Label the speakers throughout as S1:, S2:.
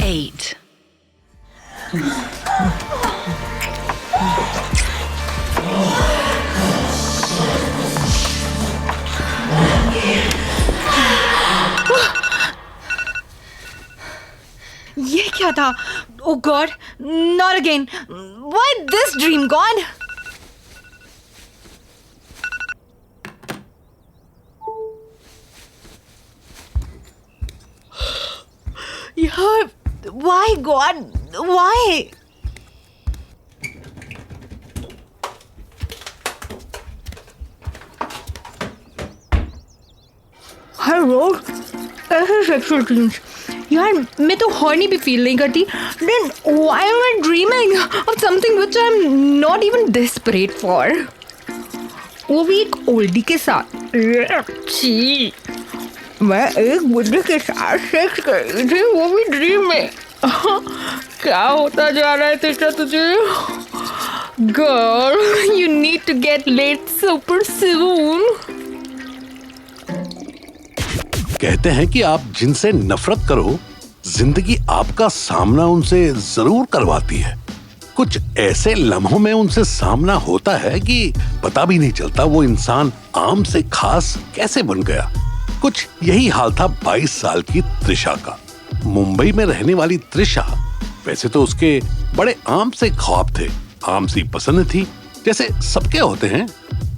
S1: late.
S2: ये क्या था? Oh God, not again. Why this dream, God? यार, why God? Why? हर रोज ऐसे सेक्सुअल ड्रीम्स। यार मैं तो हॉर्नी भी फील नहीं करती। Then why am I dreaming of something which I'm not even desperate for? वो भी एक ओल्डी के साथ। छी, मैं एक बुड्ढे के साथ सेक्स कर रही थी, वो भी ड्रीम में। क्या होता जा रहा है तेरा तुझे? Girl, you need to get laid super soon.
S3: कहते हैं कि आप जिनसे नफरत करो, जिंदगी आपका सामना उनसे जरूर करवाती है। कुछ ऐसे लम्हों में उनसे सामना होता है कि पता भी नहीं चलता वो इंसान आम से खास कैसे बन गया। कुछ यही हाल था 22 साल की त्रिशा का। मुंबई में रहने वाली त्रिशा, वैसे तो उसके बड़े आम से ख्वाब थे, आम सी पसंद थी, जैसे सबके होते हैं,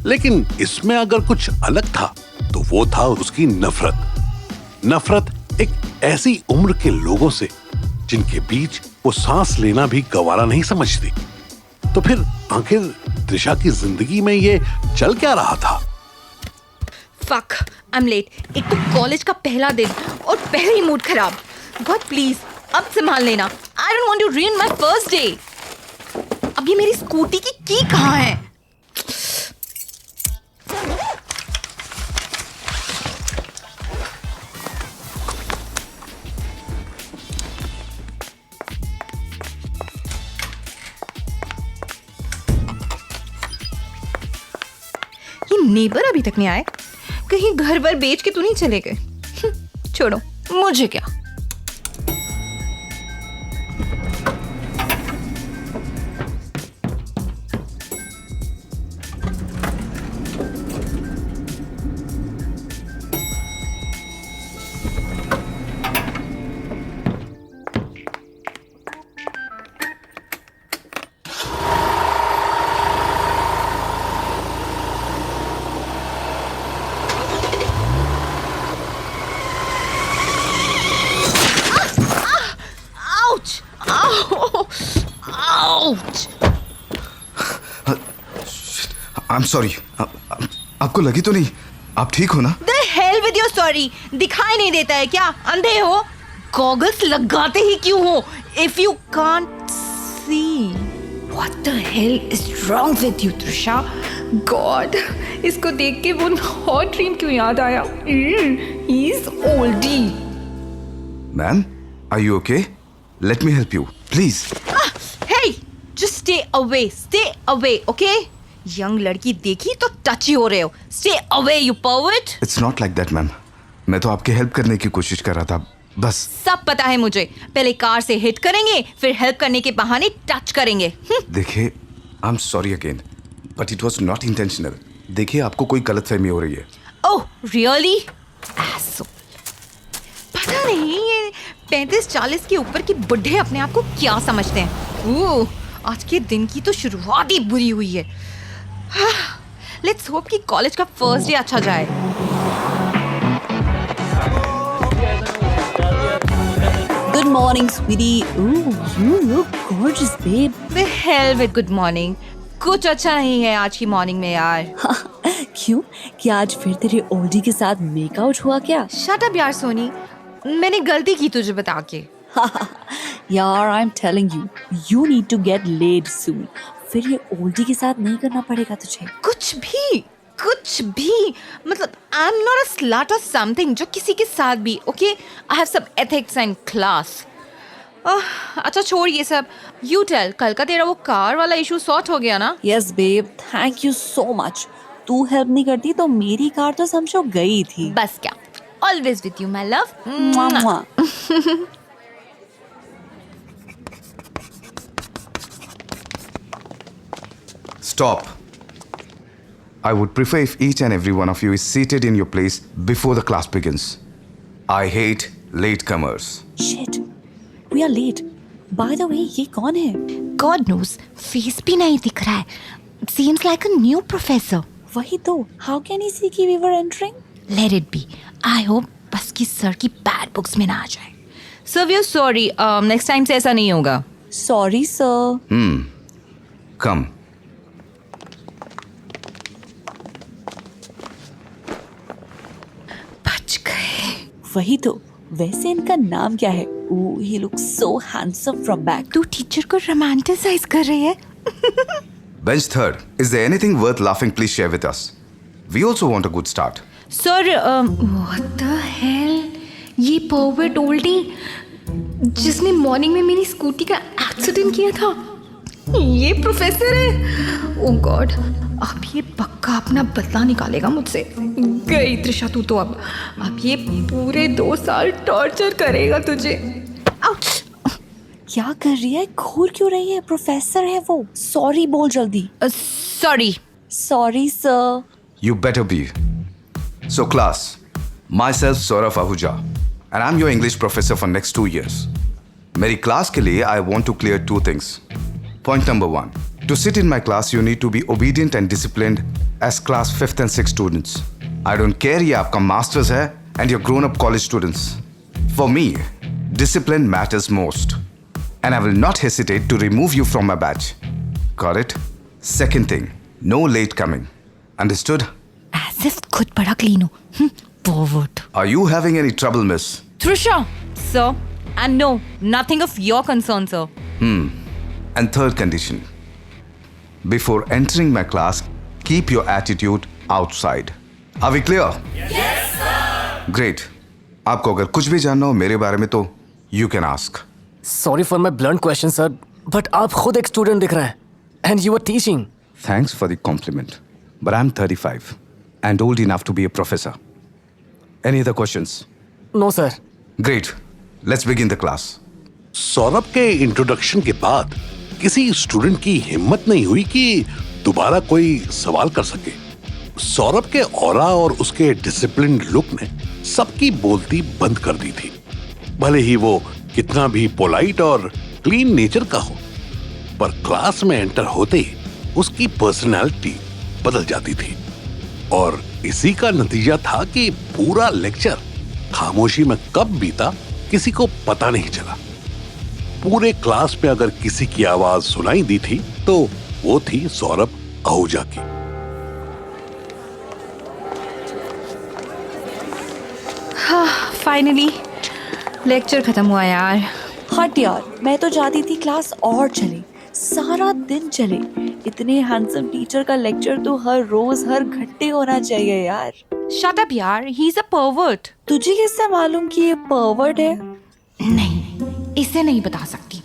S3: लेकिन इसमें अगर कुछ अलग था तो वो था उसकी नफरत। नफरत एक ऐसी उम्र के लोगों से जिनके बीच वो सांस लेना भी गवारा नहीं समझती। तो फिर आखिर त्रिशा की जिंदगी में ये चल क्या रहा था?
S2: Fuck, I'm late. एक तो कॉलेज का पहला दिन और पहले ही मूड खराब। God प्लीज अब संभाल लेना। I don't want to ruin my first day. अब ये मेरी स्कूटी की की कहाँ है? ये नेबर अभी तक नहीं आए। कहीं घर वर बेच के तो नहीं चले गए? छोड़ो, मुझे क्या। Ouch!
S4: I'm sorry. आपको लगी तो नहीं? आप ठीक हो ना?
S2: The hell with your sorry. दिखाई नहीं देता है क्या? अंधे हो? गॉगल्स लगाते ही क्यों हो? If you can't see, what the hell is wrong with you, Trisha? God, इसको देख के वो hot dream क्यों याद आया? He's oldie.
S4: Ma'am, are you okay? Let me help you, please.
S2: Hey, just stay away, okay? Young लड़की देखी तो टची हो रहे हो। Stay away, you pervert.
S4: It's not like that, ma'am. मैं तो आपकी हेल्प करने की कोशिश कर रहा था, बस।
S2: सब पता है मुझे। पहले कार से हिट करेंगे, फिर हेल्प करने के बहाने टच करेंगे।
S4: देखिए, I'm sorry again, but it was not intentional. देखिए, आपको कोई गलतफहमी हो रही है।
S2: Oh, really? Asshole. पता नहीं ये 35-40 के ऊपर के बुढ़े अपने आप को क्या समझते हैं। आज के दिन की तो शुरुआत ही बुरी हुई है। लेट्स होप कि कॉलेज का फर्स्ट डे अच्छा जाए।
S1: Good morning, sweetie. Ooh, you look gorgeous, babe.
S2: The hell with good morning. कुछ अच्छा नहीं है आज की मॉर्निंग में यार।
S1: क्यों? क्या आज फिर तेरे ओल्डी के साथ मेकआउट हुआ क्या?
S2: Shut up यार सोनी। मैंने गलती की तुझे बता के।
S1: यार, I'm telling you, you need to get laid soon. फिर ये ओल्डी के साथ नहीं करना पड़ेगा तुझे।
S2: कुछ भी मतलब I'm not a slut or something जो किसी के साथ भी, okay? I have some ethics and class. अच्छा छोड़ ये सब। You tell, कल का तेरा वो कार वाला इशू सॉर्ट हो गया ना?
S1: Yes, babe. Thank you so much. तू हेल्प नहीं करती तो मेरी कार तो समझो गई थी।
S2: बस क्या? Always with you, my love.
S1: Mwah, mwah.
S4: Stop. I would prefer if each and every one of you is seated in your place before the class begins. I hate latecomers.
S1: Shit, we are late. By the way, ये कौन है?
S2: God knows, face भी नहीं दिख रहा है. It seems like a new professor.
S1: वही तो. How can he see कि we were entering?
S2: Let it be. I hope बस की सर की bad books में ना आ जाए. Sir, we are sorry. Next time से ऐसा नहीं होगा.
S1: Sorry, sir.
S4: Come.
S2: बच गए.
S1: वही तो. वैसे इनका नाम क्या है? Oh, he looks so handsome from back.
S2: तू टीचर को romanticize कर रही है?
S4: Bench third. Is there anything worth laughing? Please share with us. We also want a good start.
S2: Sir, what the hell? ये pervert oldie जिसने morning में मेरी scooty का एक्सीडेंट किया था, ये प्रोफेसर है. ओ गॉड, अब ये पक्का अपना बदला निकालेगा मुझसे. गई त्रिशा तू तो. अब ये पूरे 2 साल टॉर्चर करेगा तुझे. आउच.
S1: क्या कर रही है? घूर क्यों रही है? प्रोफेसर है वो. सॉरी बोल जल्दी.
S2: Sorry.
S1: Sorry sir.
S4: You better be. So class, myself Saurav Ahuja, and I'm your English professor for next 2 years. मेरी क्लास के लिए I want to clear 2 things. Point number 1. To sit in my class, you need to be obedient and disciplined as class 5th and 6th students. I don't care ये आपका masters है and your grown-up college students. For me, discipline matters most. And I will not hesitate to remove you from my batch. Got it? Second thing, no late coming. Understood?
S2: As if खुद बड़ा clean हो. Pervert.
S4: Are you having any trouble, miss?
S2: Trisha, sir, and no, nothing of your concern, sir.
S4: And third condition. Before entering my class, keep your attitude outside. Are we clear? Yes, sir. Great. आपको अगर कुछ भी जानना हो मेरे बारे में तो you can ask.
S5: Sorry for my blunt question, sir, but आप खुद एक स्टूडेंट दिख रहे हैं, and you were teaching.
S4: Thanks for the compliment, but I'm 35 and old enough to be a professor. Any other questions?
S5: No, sir.
S4: Great. Let's begin the class.
S3: Saurabh के introduction के बाद किसी स्टूडेंट की हिम्मत नहीं हुई कि दोबारा कोई सवाल कर सके. सौरभ के ऑरा और उसके डिसिप्लिन्ड लुक ने सबकी बोलती बंद कर दी थी. भले ही वो कितना भी पोलाइट और क्लीन नेचर का हो, पर क्लास में एंटर होते ही उसकी पर्सनालिटी बदल जाती थी. और इसी का नतीजा था कि पूरा लेक्चर खामोशी में कब बीता किसी को पता नहीं चला. पूरे क्लास में अगर किसी की आवाज सुनाई दी थी तो वो थी सौरभ आहूजा की.
S2: फाइनली लेक्चर खत्म हुआ यार.
S1: हट यार, मैं तो चाहती थी क्लास और चले, सारा दिन चले. इतने हैंडसम टीचर का लेक्चर तो हर रोज हर घंटे होना चाहिए यार.
S2: शट अप यार, ही इज अ परवर्ट.
S1: तुझे किससे मालूम कि ये परवर्ट है?
S2: नहीं, इसे नहीं बता सकती.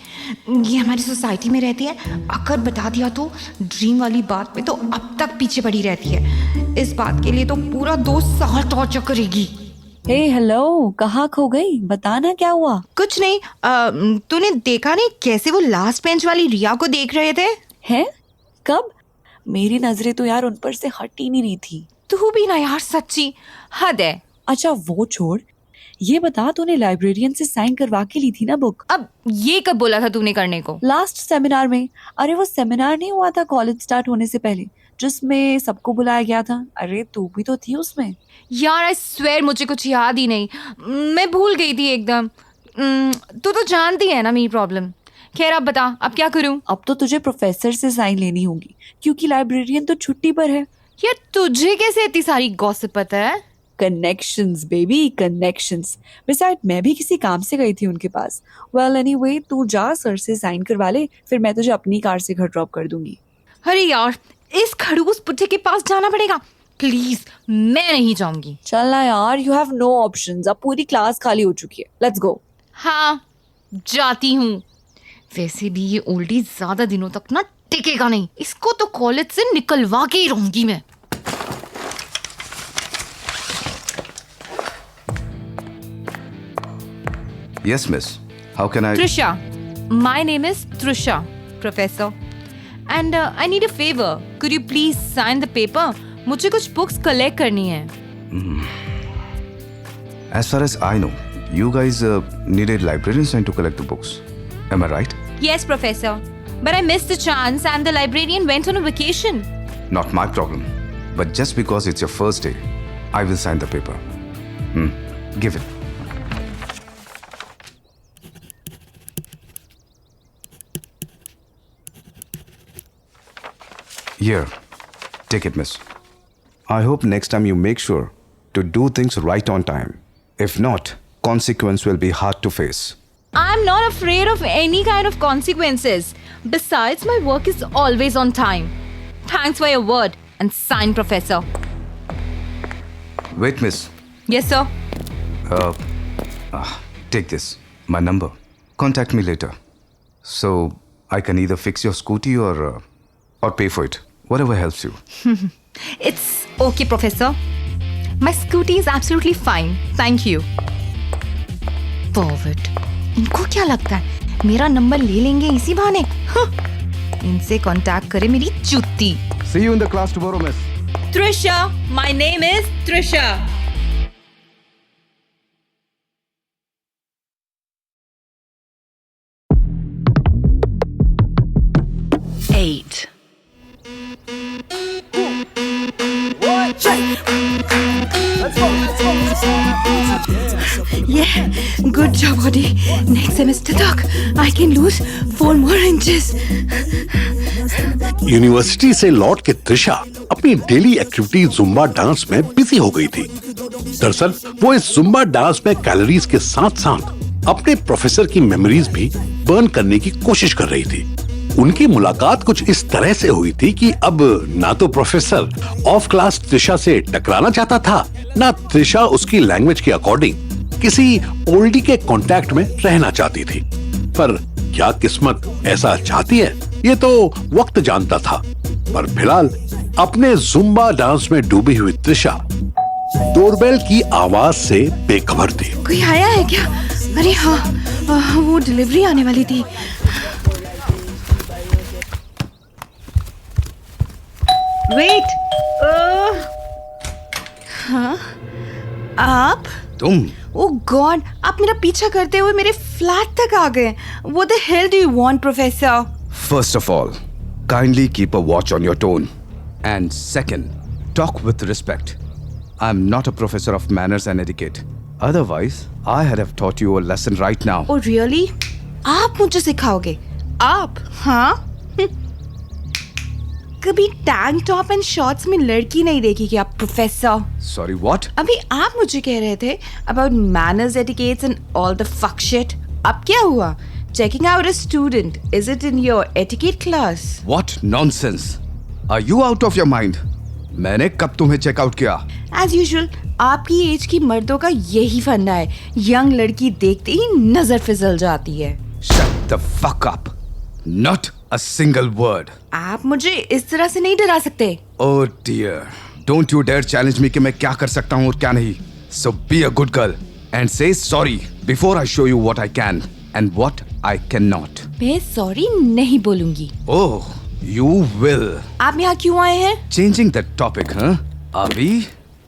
S2: ये हमारी सोसाइटी में रहती है. अगर बता दिया तो ड्रीम वाली बात पे तो अब तक पीछे पड़ी रहती है. इस बात के लिए तो पूरा 2 साल टॉर्चर करेगी.
S1: हे हेलो, कहाँ खो गई? बताना क्या हुआ?
S2: कुछ नहीं. तूने देखा नहीं कैसे वो लास्ट बेंच वाली रिया को देख रहे थे?
S1: हैं? कब? मेरी नजरें तो यार उन पर से हट ही नहीं रही थी.
S2: तू भी ना यार, सच्ची हद है.
S1: अच्छा वो छोड़, ये बता तूने लाइब्रेरियन से साइन करवा के ली थी ना बुक?
S2: अब ये कब बोला था तूने करने को?
S1: लास्ट सेमिनार में. अरे वो सेमिनार नहीं हुआ था कॉलेज स्टार्ट होने से पहले, जिसमें सबको बुलाया गया था. अरे तू भी तो थी उसमें.
S2: यार आई स्वेयर मुझे कुछ याद ही नहीं. मैं भूल गई थी एकदम. तू तो जानती है ना मेरी प्रॉब्लम. खैर अब बता, अब क्या करूं?
S1: अब तो तुझे प्रोफेसर से साइन लेनी होगी क्योंकि लाइब्रेरियन तो छुट्टी पर है.
S2: यार तुझे कैसे इतनी सारी गॉसिप पता है?
S1: Connections baby, connections. बिसाइड मैं भी किसी काम से गई थी उनके पास. वेल एनीवे, तू जा सर से साइन करवा ले, फिर मैं तुझे अपनी कार से घर ड्रॉप कर दूंगी.
S2: अरे यार, इस खड़ूस पुट्ठे के पास जाना पड़ेगा. प्लीज, मैं नहीं जाऊंगी.
S1: चल ना यार, यू हैव नो ऑप्शंस. अब पूरी क्लास खाली हो चुकी है. Let's go.
S2: हाँ, जाती हूँ. वैसे भी ये ओल्डी ज्यादा दिनों तक ना टिकेगा नहीं. इसको तो कॉलेज से निकलवा के ही रहूंगी मैं.
S4: Yes, miss. How can I?
S2: Trisha. My name is Trisha, professor. And I need a favor. Could you please sign the paper? मुझे कुछ books collect करनी है.
S4: As far as I know, you guys needed librarian sign to collect the books. Am I right?
S2: Yes, Professor. But I missed the chance and the librarian went on a vacation.
S4: Not my problem. But just because it's your first day, I will sign the paper. Give it. Here, take it, miss. I hope next time you make sure to do things right on time. If not, consequence will be hard to face.
S2: I'm not afraid of any kind of consequences. Besides, my work is always on time. Thanks for your word and sign, Professor.
S4: Wait, miss.
S2: Yes, sir.
S4: Take this, my number. Contact me later. So I can either fix your scooty or pay for it. Whatever helps you.
S2: It's okay, Professor. My scooty is absolutely fine. Thank you. Forward. इनको क्या लगता है मेरा number ले लेंगे इसी बहाने? इनसे कांटेक्ट करे मेरी चुत्ती.
S4: See you in the class tomorrow, miss.
S2: Trisha, my name is Trisha.
S6: Eight.
S2: Yeah, good job, Odi. Next semester तक I can lose 4 more inches.
S3: University से लौट के त्रिशा अपनी डेली एक्टिविटी जुम्बा डांस में बिजी हो गई थी। दरअसल वो इस जुम्बा डांस में कैलोरीज के साथ साथ अपने प्रोफेसर की मेमोरीज भी बर्न करने की कोशिश कर रही थी। उनकी मुलाकात कुछ इस तरह से हुई थी कि अब ना तो प्रोफेसर ऑफ क्लास त्रिशा से टकराना चाहता था, ना त्रिशा उसकी लैंग्वेज के अकॉर्डिंग किसी ओल्डी के कांटेक्ट में रहना चाहती थी। पर क्या किस्मत ऐसा चाहती है, ये तो वक्त जानता था। पर फिलहाल अपने जुम्बा डांस में डूबी हुई त्रिशा डोरबेल की आवाज से बेखबर थी।
S2: कोई आया है क्या? अरे हाँ, वो डिलीवरी आने वाली थी। वेट, हाँ, आप?
S4: तुम?
S2: ओह गॉड, आप मेरा पीछा करते हुए मेरे फ्लैट तक आ गए। What the hell do you want, Professor?
S4: First of all, kindly keep a watch on your tone. And second, talk with respect. I'm not a professor of manners and etiquette. Otherwise, I had have taught you a lesson right now.
S2: Oh really? आप मुझे सिखाओगे? आप? हाँ? कभी tank top and shorts में लड़की नहीं देखी क्या, प्रोफेसर?
S4: Sorry, what?
S2: अभी आप मुझे कह रहे थे about manners, etiquettes and all the fuck shit. अब क्या हुआ? Checking out a student. Is it in your etiquette class?
S4: What nonsense? Are you out of your mind? मैंने कब तुम्हें चेक आउट किया?
S2: As usual, आपकी एज की मर्दों का यही फंडा है। यंग लड़की देखते ही नजर फिसल जाती है।
S4: Shut the fuck up. Not a single word.
S2: आप मुझे इस तरह से नहीं डरा सकते।
S4: Oh dear. Don't you dare challenge me कि मैं क्या कर सकता हूँ और क्या नहीं. So be a good girl and say sorry before I show you what I can and what I cannot.
S2: मैं सॉरी नहीं बोलूंगी।
S4: Oh, you will.
S2: आप यहाँ क्यों आए हैं?
S4: Changing the topic, huh? अभी?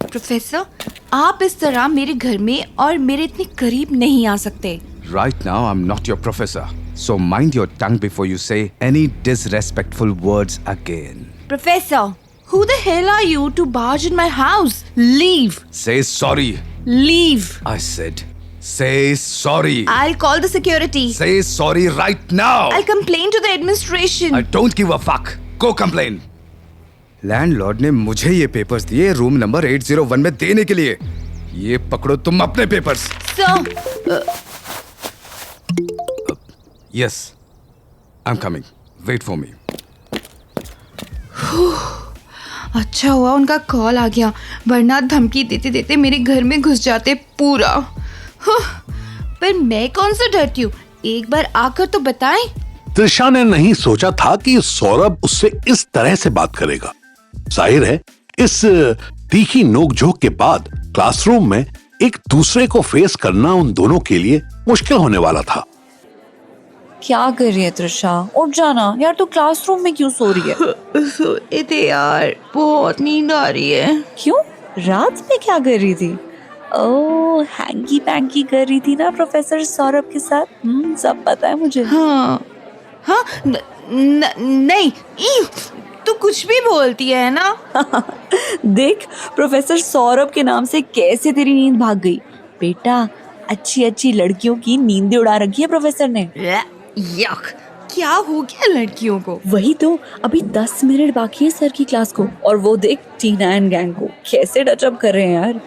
S2: प्रोफेसर, आप इस तरह मेरे घर में और मेरे इतने करीब नहीं आ सकते।
S4: Right now I'm not your professor. So mind your tongue before you say any disrespectful words again.
S2: Professor, who the hell are you to barge in my house? Leave.
S4: Say sorry.
S2: Leave.
S4: I said, say sorry.
S2: I'll call the security.
S4: Say sorry right now.
S2: I'll complain to the administration.
S4: I don't give a fuck. Go complain. Landlord ने मुझे ये papers दिए room number 801 में देने के लिए। ये पकड़ो तुम अपने papers.
S2: Sir,
S4: Yes, I'm coming. Wait for me.
S2: अच्छा हुआ उनका कॉल आ गया, वरना धमकी देते देते मेरे घर में घुस जाते पूरा। पर मैं कौन सा डरती हूँ, एक बार आकर तो बताएं।
S3: त्रिशा ने नहीं सोचा था कि सौरभ उससे इस तरह से बात करेगा। जाहिर है इस तीखी नोकझोंक के बाद क्लासरूम में एक दूसरे को फेस करना उन दोनों के लिए मुश्किल होने वाला था।
S1: क्या कर रही है त्रिशा? उठ जाना यार, तू क्लासरूम में क्यों सो रही है?
S2: सोए थे यार, बहुत नींद आ रही है।
S1: क्यों? रात में क्या कर रही थी? ओह, हैंकी पैंकी कर रही थी ना प्रोफेसर सौरभ के साथ। सब पता है मुझे।
S2: हाँ हाँ, नहीं, तू कुछ भी बोलती है ना।
S1: देख, प्रोफेसर सौरभ के नाम से कैसे तेरी नींद भाग गई। बेटा, अच्छी अच्छी लड़कियों की नींदें उड़ा रखी है प्रोफेसर ने।
S2: यक, क्या हो गया लड़कियों को?
S1: वही तो, अभी 10 मिनट बाकी है सर की क्लास को, और वो देख टीना एंड गैंग को कैसे टचअप कर रहे हैं यार।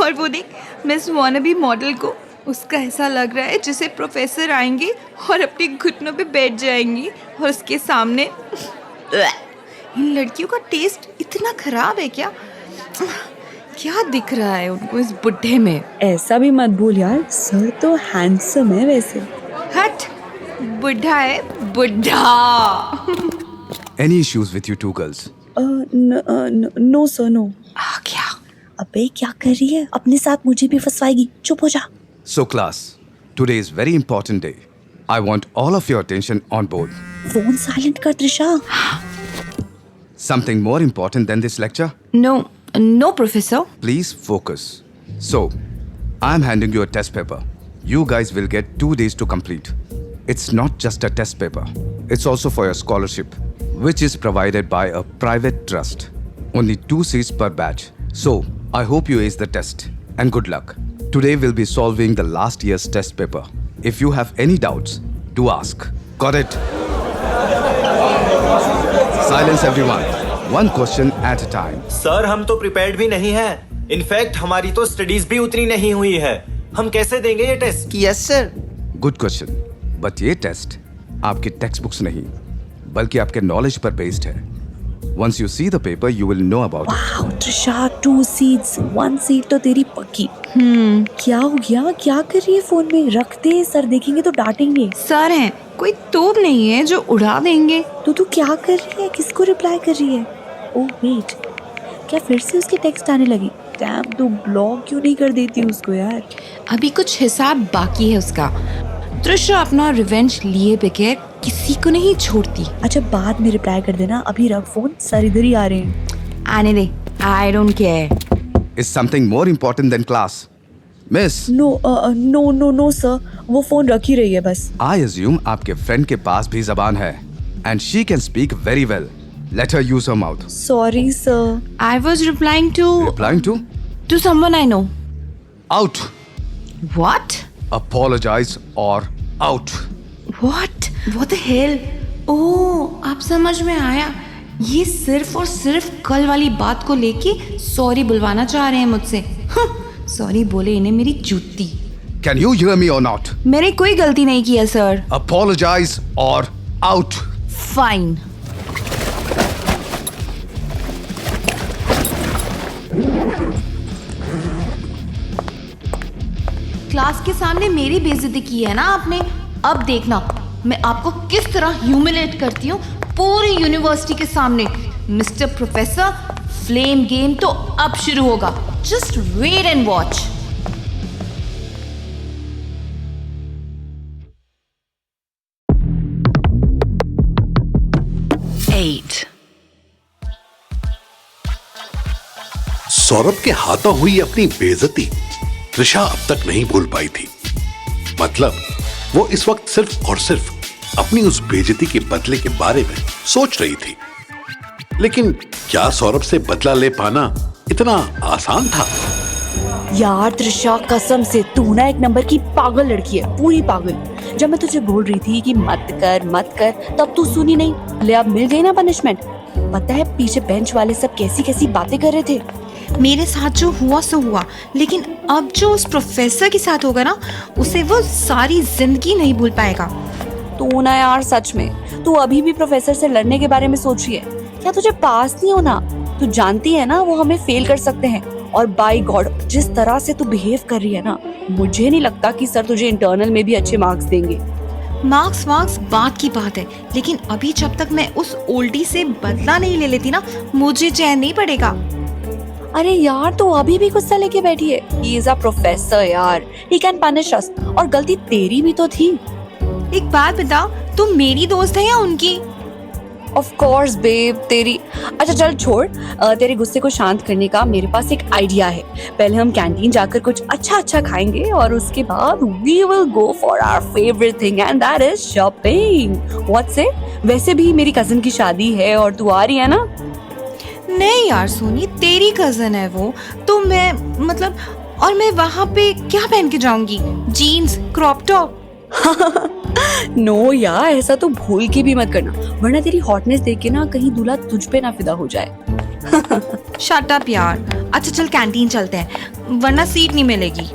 S2: और वो देख मिस वानाबी मॉडल को, उसका ऐसा लग रहा है जैसे प्रोफेसर आएंगे और अपने घुटनों पे बैठ जाएंगी और उसके सामने। इन लड़कियों का टेस्ट इतना खराब है क्या? क्या दिख रहा है उनको इस बुढ़े में?
S1: ऐसा भी मत भूल यार, सर तो हैंडसम है वैसे।
S2: हट, बुढ़ा है बुढ़ा।
S4: Any issues with you two girls?
S1: No sir, no.
S2: क्या?
S1: अबे क्या कर रही है? अपने साथ मुझे भी फंसवाएगी, चुप हो जा।
S4: So class, today is very important day. I want all of your attention on board.
S1: Phone silent कर Trisha.
S4: Something more important than this lecture?
S2: No, Professor.
S4: Please focus. So, I'm handing you a test paper. You guys will get 2 days to complete. It's not just a test paper. It's also for your scholarship, which is provided by a private trust. Only 2 seats per batch. So, I hope you ace the test. And good luck. Today we'll be solving the last year's test paper. If you have any doubts, do ask. Got it? Silence everyone. One question at a time.
S7: Sir, हम तो prepared भी नहीं हैं। In fact हमारी तो studies भी उतनी नहीं हुई है। हम कैसे देंगे ये test?
S8: Yes sir.
S4: Good question, but ये टेस्ट आपकी टेक्स्ट बुक्स नहीं बल्कि आपके नॉलेज पर बेस्ड है। Once you see the paper you will know about it.
S1: Wow Trisha, 2 seats, 1 seat तो तेरी पक्की। क्या हो गया? क्या कर रही है फोन में? रख दे, सर देखेंगे तो डांटेंगे।
S2: सर हैं, कोई तोप नहीं है जो उड़ा देंगे।
S1: तो तू क्या कर रही है? किसको रिप्लाई कर रही है? ओह वेट, क्या फिर से उसके टेक्स्ट आने लगी? डैम, तू ब्लॉक क्यों नहीं कर देती उसको यार?
S2: अभी कुछ हिसाब बाकी है उसका। त्रिशा अपना रिवेंज लिए बगैर किसी को नहीं छोड़ती।
S1: अच्छा, बाद में रिप्लाई कर देना, अभी रख फोन, सर इधर ही आ रहे हैं।
S2: आने दे, I don't care.
S4: Is something more important than class? Miss,
S1: no sir, वो फोन रख ही रही है बस।
S4: आई अज्यूम आपके फ्रेंड के पास भी जबान है and she can speak very well. Let her use her mouth.
S1: Sorry sir.
S2: I was replying to someone I know.
S4: Out.
S2: What?
S4: Apologize or out.
S2: What the hell? Oh, अब समझ में आया। ये सिर्फ और सिर्फ कल वाली बात को लेके सॉरी बुलवाना चाह रहे हैं मुझसे। सॉरी बोले इन्हें मेरी जूती।
S4: Can you hear me or not?
S2: मैंने कोई गलती नहीं की है sir.
S4: Apologize or out.
S2: Fine. Class के सामने मेरी बेइज्जती की है ना आपने। अब देखना मैं आपको किस तरह ह्यूमिलेट करती हूँ पूरी यूनिवर्सिटी के सामने। मिस्टर प्रोफेसर, फ्लेम गेम तो अब शुरू होगा। Just wait and watch.
S3: Saurabh के हाथों हुई अपनी बेइज्जती त्रिशा अब तक नहीं भूल पाई थी। मतलब वो इस वक्त सिर्फ और सिर्फ अपनी उस बेइज्जती के बदले के बारे में सोच रही थी। लेकिन क्या सौरभ से बदला ले पाना इतना आसान था?
S1: यार त्रिशा, कसम से तू ना एक नंबर की पागल लड़की है, पूरी पागल। जब मैं तुझे बोल रही थी कि मत कर तब तू सुनी नहीं। ले अब मिल गई ना पनिशमेंट। पता है पीछे बेंच वाले सब कैसी कैसी बातें कर रहे थे।
S2: मेरे साथ जो हुआ सो हुआ, लेकिन अब जो उस प्रोफेसर के साथ होगा ना, उसे वो सारी जिंदगी नहीं भूल पाएगा।
S1: तू ना यार, सच में तू अभी भी प्रोफेसर से लड़ने के बारे में सोच रही है? क्या तुझे पास नहीं होना? तू जानती है ना वो हमें फेल कर सकते हैं। और बाय गॉड, जिस तरह से तू बिहेव कर रही है ना, मुझे नहीं लगता कि सर तुझे इंटरनल में भी अच्छे मार्क्स देंगे।
S2: मार्क्स बात की बात है, लेकिन अभी जब तक मैं उस ओल्डी से बदला नहीं ले लेती ना, मुझे चैन नहीं पड़ेगा।
S1: अरे यार, तू अभी भी गुस्सा लेके बैठी है। ही इज अ प्रोफेसर यार, ही कैन पनिश अस। और गलती तेरी भी तो थी।
S2: एक बात बताओ, तुम मेरी दोस्त है या उनकी?
S1: ऑफ कोर्स बेब, तेरी। अच्छा चल छोड़, तेरे गुस्से को शांत करने का मेरे पास एक आइडिया है। पहले हम कैंटीन जाकर कुछ अच्छा अच्छा खाएंगे और उसके बाद we will go for our favourite thing and that is shopping. What say? वैसे भी मेरी कजिन की शादी है और तू आ रही है ना?
S2: नहीं यार सोनी, तेरी कजन है वो, तो मैं मतलब, और मैं वहाँ पे क्या पहन के जाऊंगी? Jeans, crop top?
S1: नो यार, ऐसा तो भूल के भी मत करना, वरना तेरी हॉटनेस देख के ना कहीं दूल्हा तुझ पे ना फिदा हो जाए।
S2: शट अप यार। अच्छा चल कैंटीन चलते हैं, वरना सीट नहीं मिलेगी।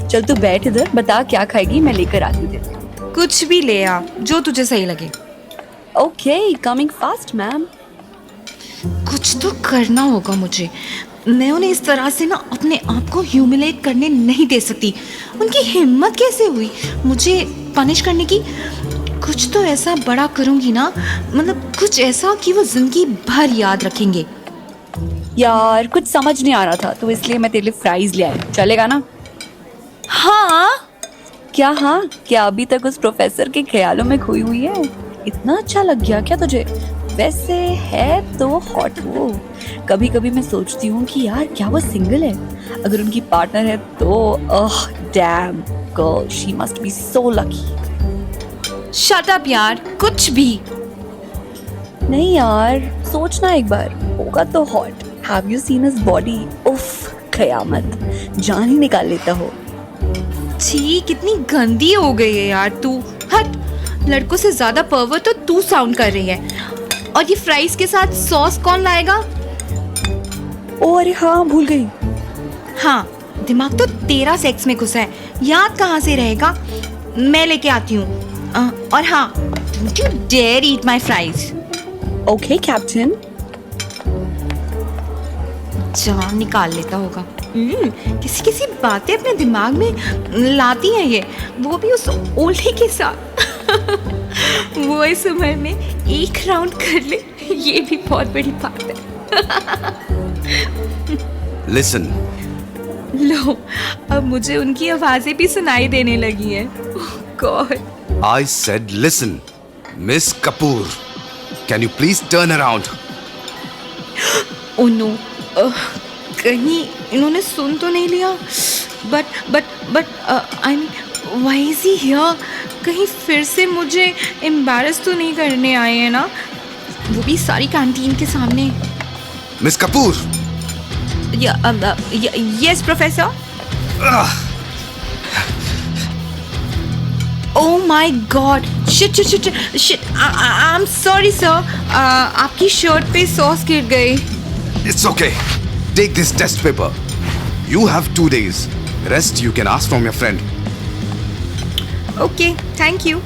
S1: चल तू बैठ इधर, बता क्या खाएगी, मैं लेकर आती हूँ।
S2: कुछ भी ले आ जो तुझे सही लगे।
S1: Okay, coming fast ma'am.
S2: कुछ तो करना होगा मुझे। मैं उन्हें इस तरह से ना अपने आप को ह्यूमिलेट करने नहीं दे सकती। उनकी हिम्मत कैसे हुई मुझे पनिश करने की? कुछ तो ऐसा बड़ा करूंगी ना, मतलब कुछ ऐसा कि वो जिंदगी भर याद रखेंगे।
S1: यार कुछ समझ नहीं आ रहा था, तो इसलिए मैं तेरे लिए फ्राइज ले आई। चलेगा ना?
S2: हाँ।
S1: क्या हाँ? क्या अभी तक उस प्रोफेसर के ख्यालों में खोई हुई है? इतना अच्छा लग गया क्या तुझे? वैसे है तो हॉट वो। कभी कभी मैं सोचती हूँ कि यार क्या वो सिंगल है? अगर उनकी पार्टनर है तो dam girl, she must be so lucky.
S2: Shut up यार, कुछ भी
S1: नहीं यार, सोचना एक बार, होगा तो hot. Have you seen his body? उफ, कयामत, जान ही निकाल लेता हो।
S2: छी, कितनी गंदी हो गई है यार तू। हट, लड़कों से ज्यादा पर्वर्ट तो तू साउंड कर रही है। और ये फ्राइज के साथ सॉस कौन लाएगा?
S1: ओ अरे हाँ, भूल गई।
S2: हाँ, दिमाग तो तेरा सेक्स में घुसा है, याद कहाँ से रहेगा? मैं लेके आती हूँ। और हाँ, don't you dare eat my fries.
S1: Okay captain.
S2: जान निकाल लेता होगा। किसी किसी बातें अपने दिमाग में लाती हैं ये, वो भी उस ओल्डी के साथ। वो इस उम्र में एक राउंड कर ले, ये भी बहुत बड़ी बात है।
S4: Listen,
S2: लो, अब मुझे उनकी आवाजें भी सुनाई देने लगी हैं। God.
S4: I said listen. Miss Kapoor, can you please turn around?
S2: Oh no, कहीं इन्होंने सुन तो नहीं लिया? But I mean why is he here? कहीं फिर से मुझे एम्बैरस तो नहीं करने आए हैं ना, वो भी सारी कैंटीन के सामने।
S4: Miss Kapoor!
S2: Yes professor. Oh my God, shit, I am sorry sir, आपकी शर्ट पे सॉस गिर गई।
S4: It's okay. Take this test paper. You have 2 days. Rest you can ask from your friend.
S2: Okay, thank you.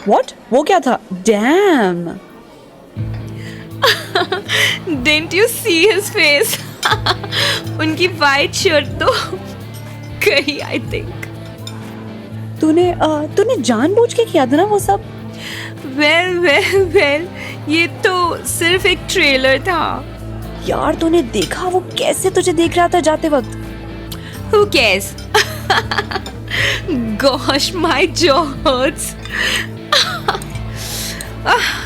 S1: What? वो क्या था? Dam.
S2: Didn't you see his face? उनकी white shirt तो गई, आई थिंक।
S1: तूने जानबूझ के किया था ना वो सब?
S2: वेल, ये तो सिर्फ एक ट्रेलर था।
S1: यार तूने देखा वो कैसे तुझे देख रहा था जाते वक्त?
S2: Who cares? Gosh, my jaw hurts.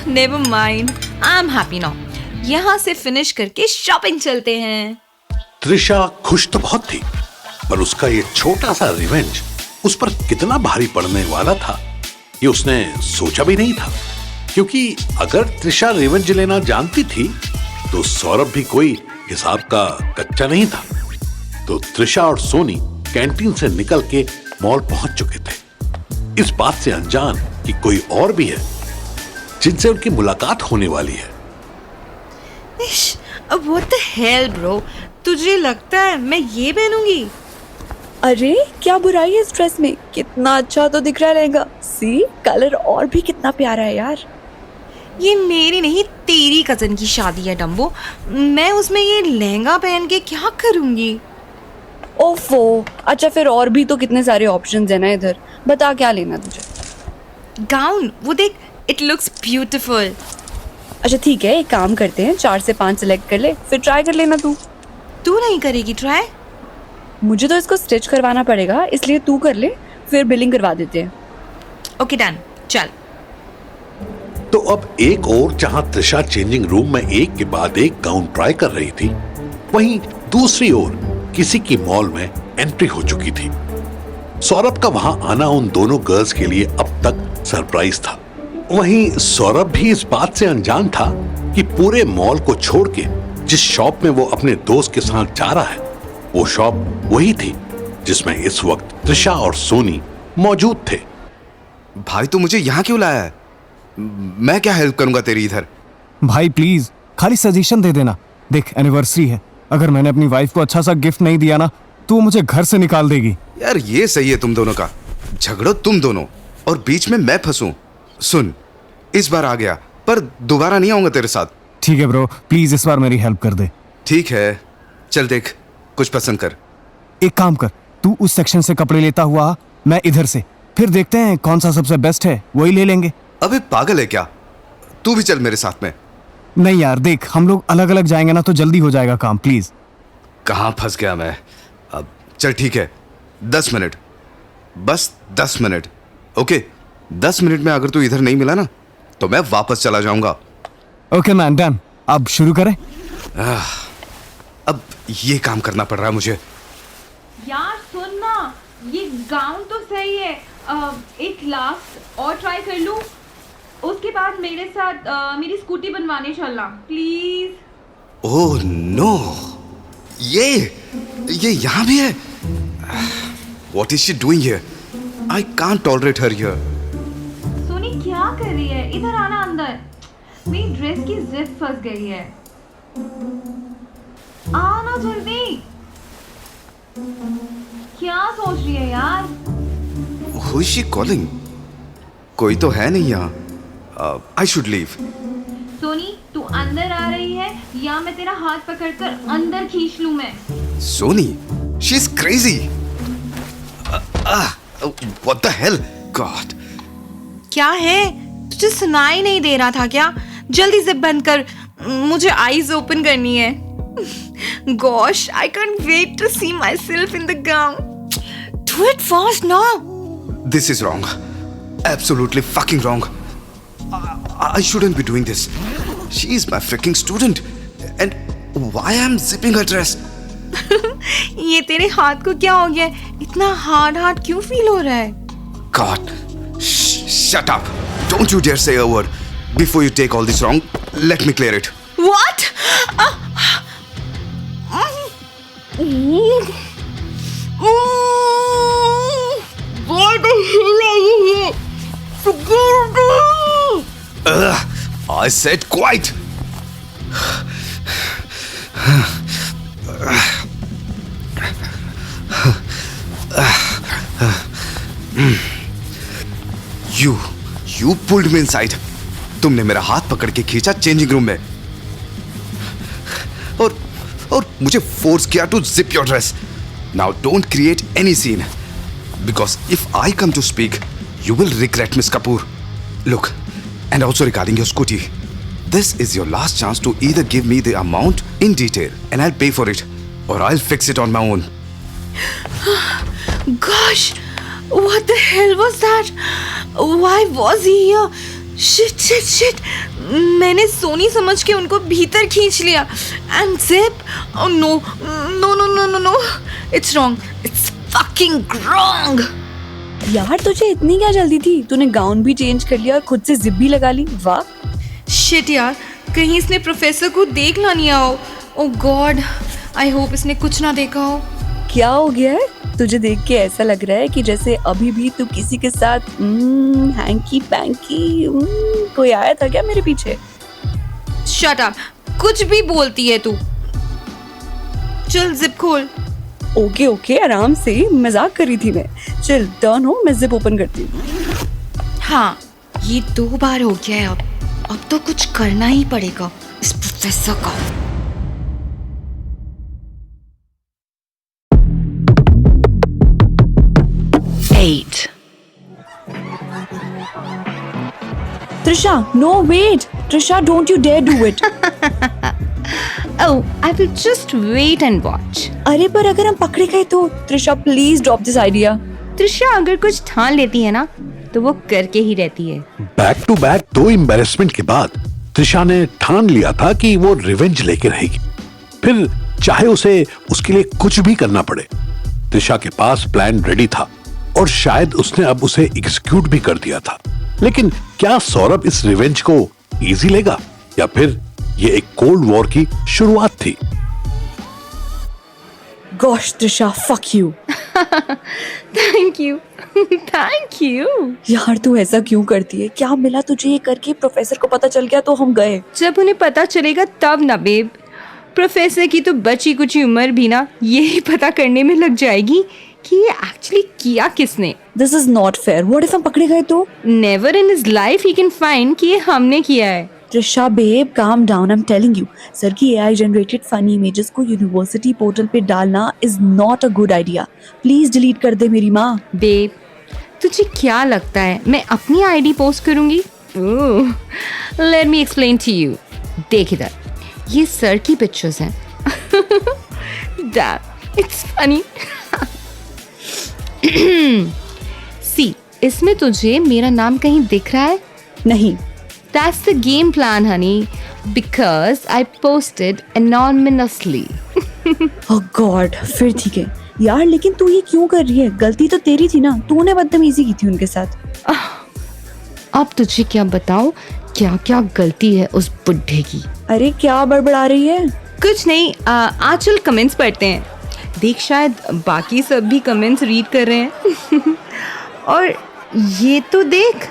S2: Never mind. I'm happy now. यहाँ से फिनिश करके शॉपिंग चलते हैं।
S3: त्रिशा खुश तो बहुत थी, पर उसका ये छोटा सा रिवेंज उस पर कितना भारी पड़ने वाला था ये उसने सोचा भी नहीं था। क्योंकि अगर त्रिशा रिवेंज लेना जानती थी तो सौरभ भी कोई हिसाब का कच्चा नहीं था। तो त्रिशा और सोनी कैंटीन से निकल के मॉल पहुंच चुके थे, इस बात से अनजान कि कोई और भी है जिनसे उनकी मुलाकात होने वाली है।
S2: What the hell, bro? तुझे लगता है मैं ये पहनूंगी?
S1: अरे क्या बुराई है इस ड्रेस में? कितना अच्छा तो दिख रहा है लहंगा। सी, कलर और भी कितना प्यारा है यार।
S2: ये मेरी नहीं, तेरी कजन की शादी है डम्बो। मैं उसमें ये लहंगा पहन के क्या करूंगी?
S1: ओफो, अच्छा फिर और भी तो कितने सारे ऑप्शंस है ना इधर। बता क्या लेना तुझे?
S2: गाउन, वो देख, इट लुक्स ब्यूटीफुल।
S1: अच्छा ठीक है, एक काम करते हैं, 4 से 5 सेलेक्ट कर ले, फिर ट्राई कर लेना तू।
S2: तू नहीं करेगी ट्राई?
S1: मुझे तो इसको स्टिच करवाना पड़ेगा, इसलिए तू कर ले, फिर बिलिंग करवा देते हैं।
S2: ओके डन, चल।
S3: तो अब एक और जहां त्रिशा चेंजिंग रूम में एक के बाद एक गाउन ट्राई कर रही थी, वहीं दूसरी ओर किसी की मॉल में एंट्री हो चुकी थी। सौरभ का वहां आना उन दोनों गर्ल्स के लिए अब तक सरप्राइज था। वहीं सौरभ भी इस बात से अनजान था कि पूरे मॉल को छोड़ के जिस शॉप में वो अपने दोस्त के साथ जा रहा है, वो शॉप वही थी जिसमें इस वक्त त्रिशा और सोनी मौजूद थे।
S4: भाई तू मुझे यहाँ क्यों लाया है? मैं क्या हेल्प करूंगा तेरी इधर?
S8: भाई प्लीज खाली सजेशन दे देना। देख एनिवर्सरी है, अगर मैंने अपनी वाइफ को अच्छा सा गिफ्ट नहीं दिया ना तो वो मुझे घर से निकाल देगी।
S4: यार ये सही है तुम दोनों का, झगड़ो तुम दोनों और बीच में मैं फंसूं। सुन, इस बार आ गया पर दोबारा नहीं आऊंगा तेरे साथ।
S8: ठीक है ब्रो, प्लीज इस बार मेरी हेल्प कर दे।
S4: ठीक है, चल देख कुछ पसंद कर।
S8: एक काम कर, तू उस सेक्शन से कपड़े लेता हुआ आ, मैं इधर से, फिर देखते हैं कौन सा सबसे बेस्ट है, वही ले लेंगे।
S4: अबे पागल है क्या? तू भी चल मेरे साथ में।
S8: नहीं यार देख, हम लोग अलग अलग जाएंगे ना तो जल्दी हो जाएगा काम, प्लीज।
S4: कहाँ फंस गया मैं? अब चल ठीक है, 10 मिनट, बस 10 मिनट। ओके, 10 मिनट में अगर तू इधर नहीं मिला ना तो मैं वापस चला जाऊंगा।
S8: Okay man, done. अब शुरू करें?
S4: अब ये काम करना पड़ रहा है मुझे।
S2: यार सुन ना, ये गाउन तो सही है, एक लास्ट और ट्राई कर लूं, उसके बाद मेरे साथ मेरी स्कूटी बनवाने चलना प्लीज।
S4: ओह नो, ये यहाँ भी है। What is she doing here? I can't tolerate her here.
S2: Soni क्या कर रही है? इधर आना अंदर, मेरी ड्रेस की जिप फंस गई है। आना जल्दी। क्या सोच रही है यार?
S4: Who is she calling? कोई तो है नहीं यहाँ। I should leave.
S2: सोनी तू अंदर आ रही है या मैं तेरा हाथ पकड़कर अंदर खींच लूं मैं?
S4: Sony, she's crazy. What the hell? God.
S2: क्या है? तुझे सुनाई नहीं दे रहा था क्या? जल्दी जिप बंद कर, मुझे आईज ओपन करनी है। Gosh, I can't wait to see myself in the gown. Do it fast now.
S4: This is wrong. Absolutely fucking wrong. I shouldn't be doing this. She is my freaking student. And why I'm zipping her dress?
S2: ये तेरे हाथ को क्या हो गया? इतना hard क्यों feel हो रहा है?
S4: God. Shut up. Don't you dare say a word. Before you take all this wrong, let me clear it.
S2: What? What the hell are you?
S4: I said quiet. You pulled me inside. तुमने मेरा हाथ पकड़ के खींचा changing room में और मुझे force किया to zip your dress. Now don't create any scene because if I come to speak, you will regret, Miss Kapoor. Look, and also regarding your scooty, this is your last chance to either give me the amount in detail and I'll pay for it, or I'll fix it on my own.
S2: Gosh, what the hell was that? Why was he here? Shit. मैंने सोनी समझ के उनको भीतर खींच लिया. And zip? Oh no. It's wrong. It's fucking wrong.
S1: यार तुझे इतनी क्या जल्दी थी? तूने गाउन भी चेंज कर लिया और खुद से जिप भी लगा ली। वाह।
S2: Shit यार, कहीं इसने प्रोफेसर को देख ना नहीं आओ. Oh God, I hope इसने कुछ ना देखा हो.
S1: क्या हो गया है? तुझे देख के ऐसा लग रहा है कि जैसे अभी भी तू किसी के साथ हैंकी पैंकी कोई आया था क्या मेरे पीछे?
S2: Shut up. कुछ भी बोलती है तू. चल जिप खोल.
S1: ओके आराम से, मजाक कर रही थी मैं. चल टर्न हो, मैं जिप ओपन करती हूँ.
S2: हाँ, ये 2 बार हो गया है. अब तो कुछ करना ही पड़ेगा इस प्रोफेसर का.
S6: Eight.
S1: Trisha, no wait. Trisha, don't you dare do it.
S2: Oh, I will just wait and watch.
S1: अरे पर अगर हम पकड़े गए तो Trisha please drop this idea.
S2: Trisha अगर कुछ ठान लेती है ना तो वो करके ही रहती है।
S3: बैक टू बैक 2 एम्बेरसमेंट के बाद त्रिशा ने ठान लिया था कि वो रिवेंज लेके रहेगी, फिर चाहे उसे उसके लिए कुछ भी करना पड़े। त्रिशा के पास प्लान रेडी था और शायद उसने अब उसे एग्जीक्यूट भी कर दिया था। लेकिन क्या सौरभ इस रिवेंज को इजी लेगा या फिर ये एक कोल्ड वॉर की शुरुआत थी?
S1: Gosh Trisha, fuck you.
S2: Thank you. Thank you.
S1: यार तू ऐसा क्यों करती है? क्या मिला तुझे ये करके? प्रोफेसर को पता चल गया तो हम गए।
S2: जब उन्हें पता चलेगा तब ना बेब। प्रोफेसर की तो बची कुछ उम्र भी ना यही पता करने में लग जाएगी कि ये एक्चुअली किया किसने।
S1: This is not fair. What if हम पकड़े गए तो?
S2: Never in his life he can find कि ये हमने किया है।
S1: Trisha babe, calm down. I am telling you, sir की एआई जनरेटेड फनी इमेजेस को यूनिवर्सिटी पोर्टल पे डालना is not a good idea. Please delete कर दे मेरी माँ।
S2: बेब, तुझे क्या लगता है मैं अपनी आईडी पोस्ट करूंगी? Let me explain to you. देख इधर, ये सर की पिक्चर्स हैं। Damn, it's funny. सी, इसमें तुझे मेरा नाम कहीं दिख रहा है?
S1: नहीं।
S2: That's the game plan, honey. Because I posted anonymously.
S1: Oh God, फिर ठीक है यार, लेकिन तू ये क्यों कर रही है? गलती तो तेरी थी ना, तूने बदतमीजी की थी उनके साथ।
S2: अब तुझे क्या बताऊं क्या क्या गलती है उस बुड्ढे की।
S1: अरे क्या बड़बड़ा रही है?
S2: कुछ नहीं, आज चल कमेंट्स पढ़ते हैं। देख, शायद बाकी सब भी कमेंट्स रीड कर रहे हैं। और ये तो देख,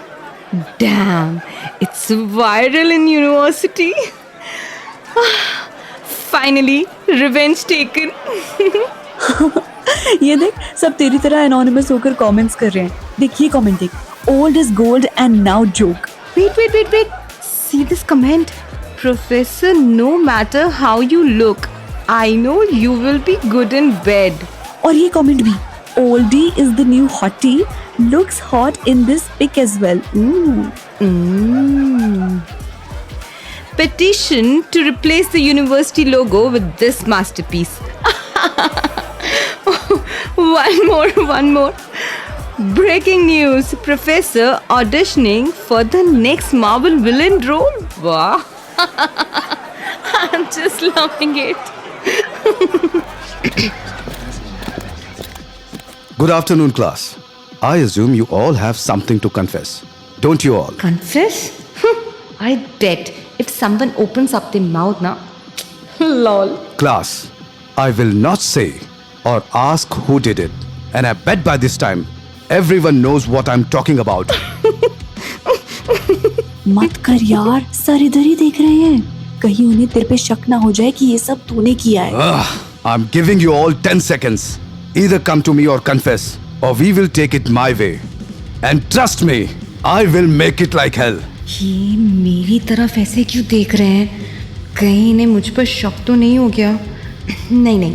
S2: dam, it's viral in university. Finally revenge taken.
S1: ये देख, सब तेरी तरह एनोनिमस होकर कमेंट्स कर रहे हैं। देख ये कमेंट देख, old is gold and now joke.
S2: Wait. See this comment. Professor, no matter how you look, I know you will be good in bed.
S1: और ये कमेंट भी, oldie is the new hottie, looks hot in this pic as well.
S2: Petition to replace the university logo with this masterpiece. One more. Breaking news, Professor auditioning for the next Marvel villain role. Wow. I'm just loving it.
S4: Good afternoon, class. I assume you all have something to confess. Don't you all?
S2: Confess? I bet if someone opens up their mouth now. Lol.
S4: Class, I will not say or ask who did it. And I bet by this time, everyone knows what I'm talking about.
S1: मत कर यार, sir इधर ही देख रहे हैं, कहीं उन्हें तेरे पे शक ना हो जाए कि ये सब तूने किया है।
S4: I'm giving you all 10 seconds. Either come to me or confess, or we will take it my way. And trust me, I will make it like hell.
S2: ये मेरी तरफ ऐसे क्यों देख रहे हैं? कहीं इन्हें मुझ पर शक तो नहीं हो गया? नहीं,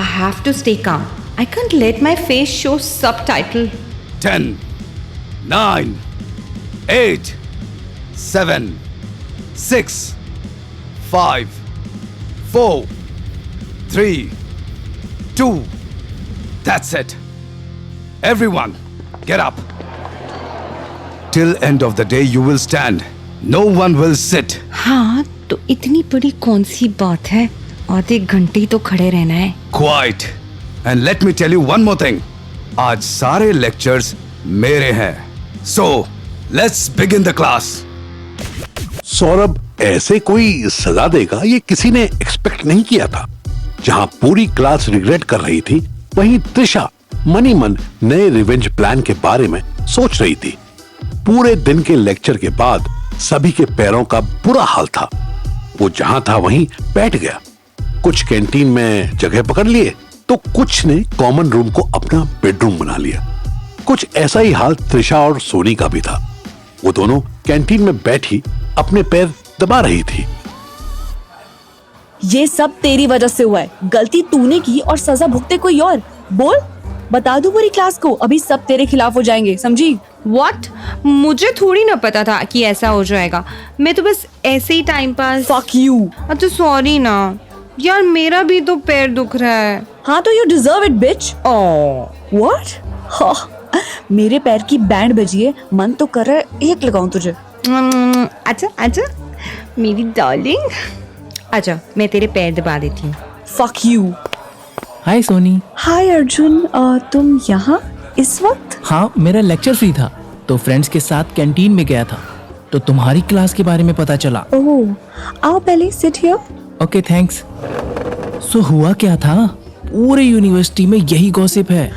S2: I have to stay calm. I can't let my face show subtitle.
S4: 10, 9, 8, 7, 6, 5, 4, 3, 2. That's it. Everyone, get up. Till end of the day you will stand. No one will sit.
S2: हाँ, तो इतनी बड़ी कौन सी बात है? आधे घंटे ही तो खड़े रहना है।
S4: Quiet. And let me tell you one more thing. आज सारे lectures मेरे हैं. So, let's begin the class.
S3: Saurabh ऐसे कोई सजा देगा ये किसी ने एक्सपेक्ट नहीं किया था। जहां पूरी क्लास रिग्रेट कर रही थी, वहीं त्रिशा मनी मन नए रिवेंज प्लान के बारे में सोच रही थी। पूरे दिन के लेक्चर के बाद सभी के पैरों का बुरा हाल था। वो जहां था वहीं बैठ गया। कुछ कैंटीन में जगह पकड़ लिए तो कुछ ने कॉमन रूम को अपना बेडरूम बना लिया। कुछ ऐसा ही हाल त्रिशा और सोनी का भी था। वो दोनों कैंटीन में बैठी अपने पैर दबा रही थी।
S1: ये सब तेरी वजह से हुआ है। गलती तूने की और सजा भुगते कोई और। बोल, बता दूं पूरी क्लास को, अभी सब तेरे खिलाफ हो जाएंगे, समझी?
S2: What? मुझे थोड़ी ना पता था कि ऐसा हो जाएगा. मैं तो बस ऐसे ही टाइम पास.
S1: Fuck you.
S2: तो सॉरी ना यार, मेरा भी तो पैर दुख रहा है.
S1: हाँ तो you deserve it, bitch.
S2: Oh.
S1: What? हाँ, मेरे पैर की बैंड बजी है, मन तो कर रहा है एक लगाऊं तुझे.
S2: अच्छा अच्छा मेरी डार्लिंग, अच्छा मैं तेरे पैर दबा देती हूँ.
S1: Fuck you.
S9: हाय सोनी.
S1: हाय अर्जुन, तुम यहाँ इस वक्त?
S9: हाँ, मेरा लेक्चर फ्री था तो फ्रेंड्स के साथ कैंटीन में गया था तो तुम्हारी क्लास के बारे में पता चला.
S1: ओह, आओ पहले sit here.
S9: Okay thanks. So हुआ क्या था? पूरे यूनिवर्सिटी में यही गॉसिप है.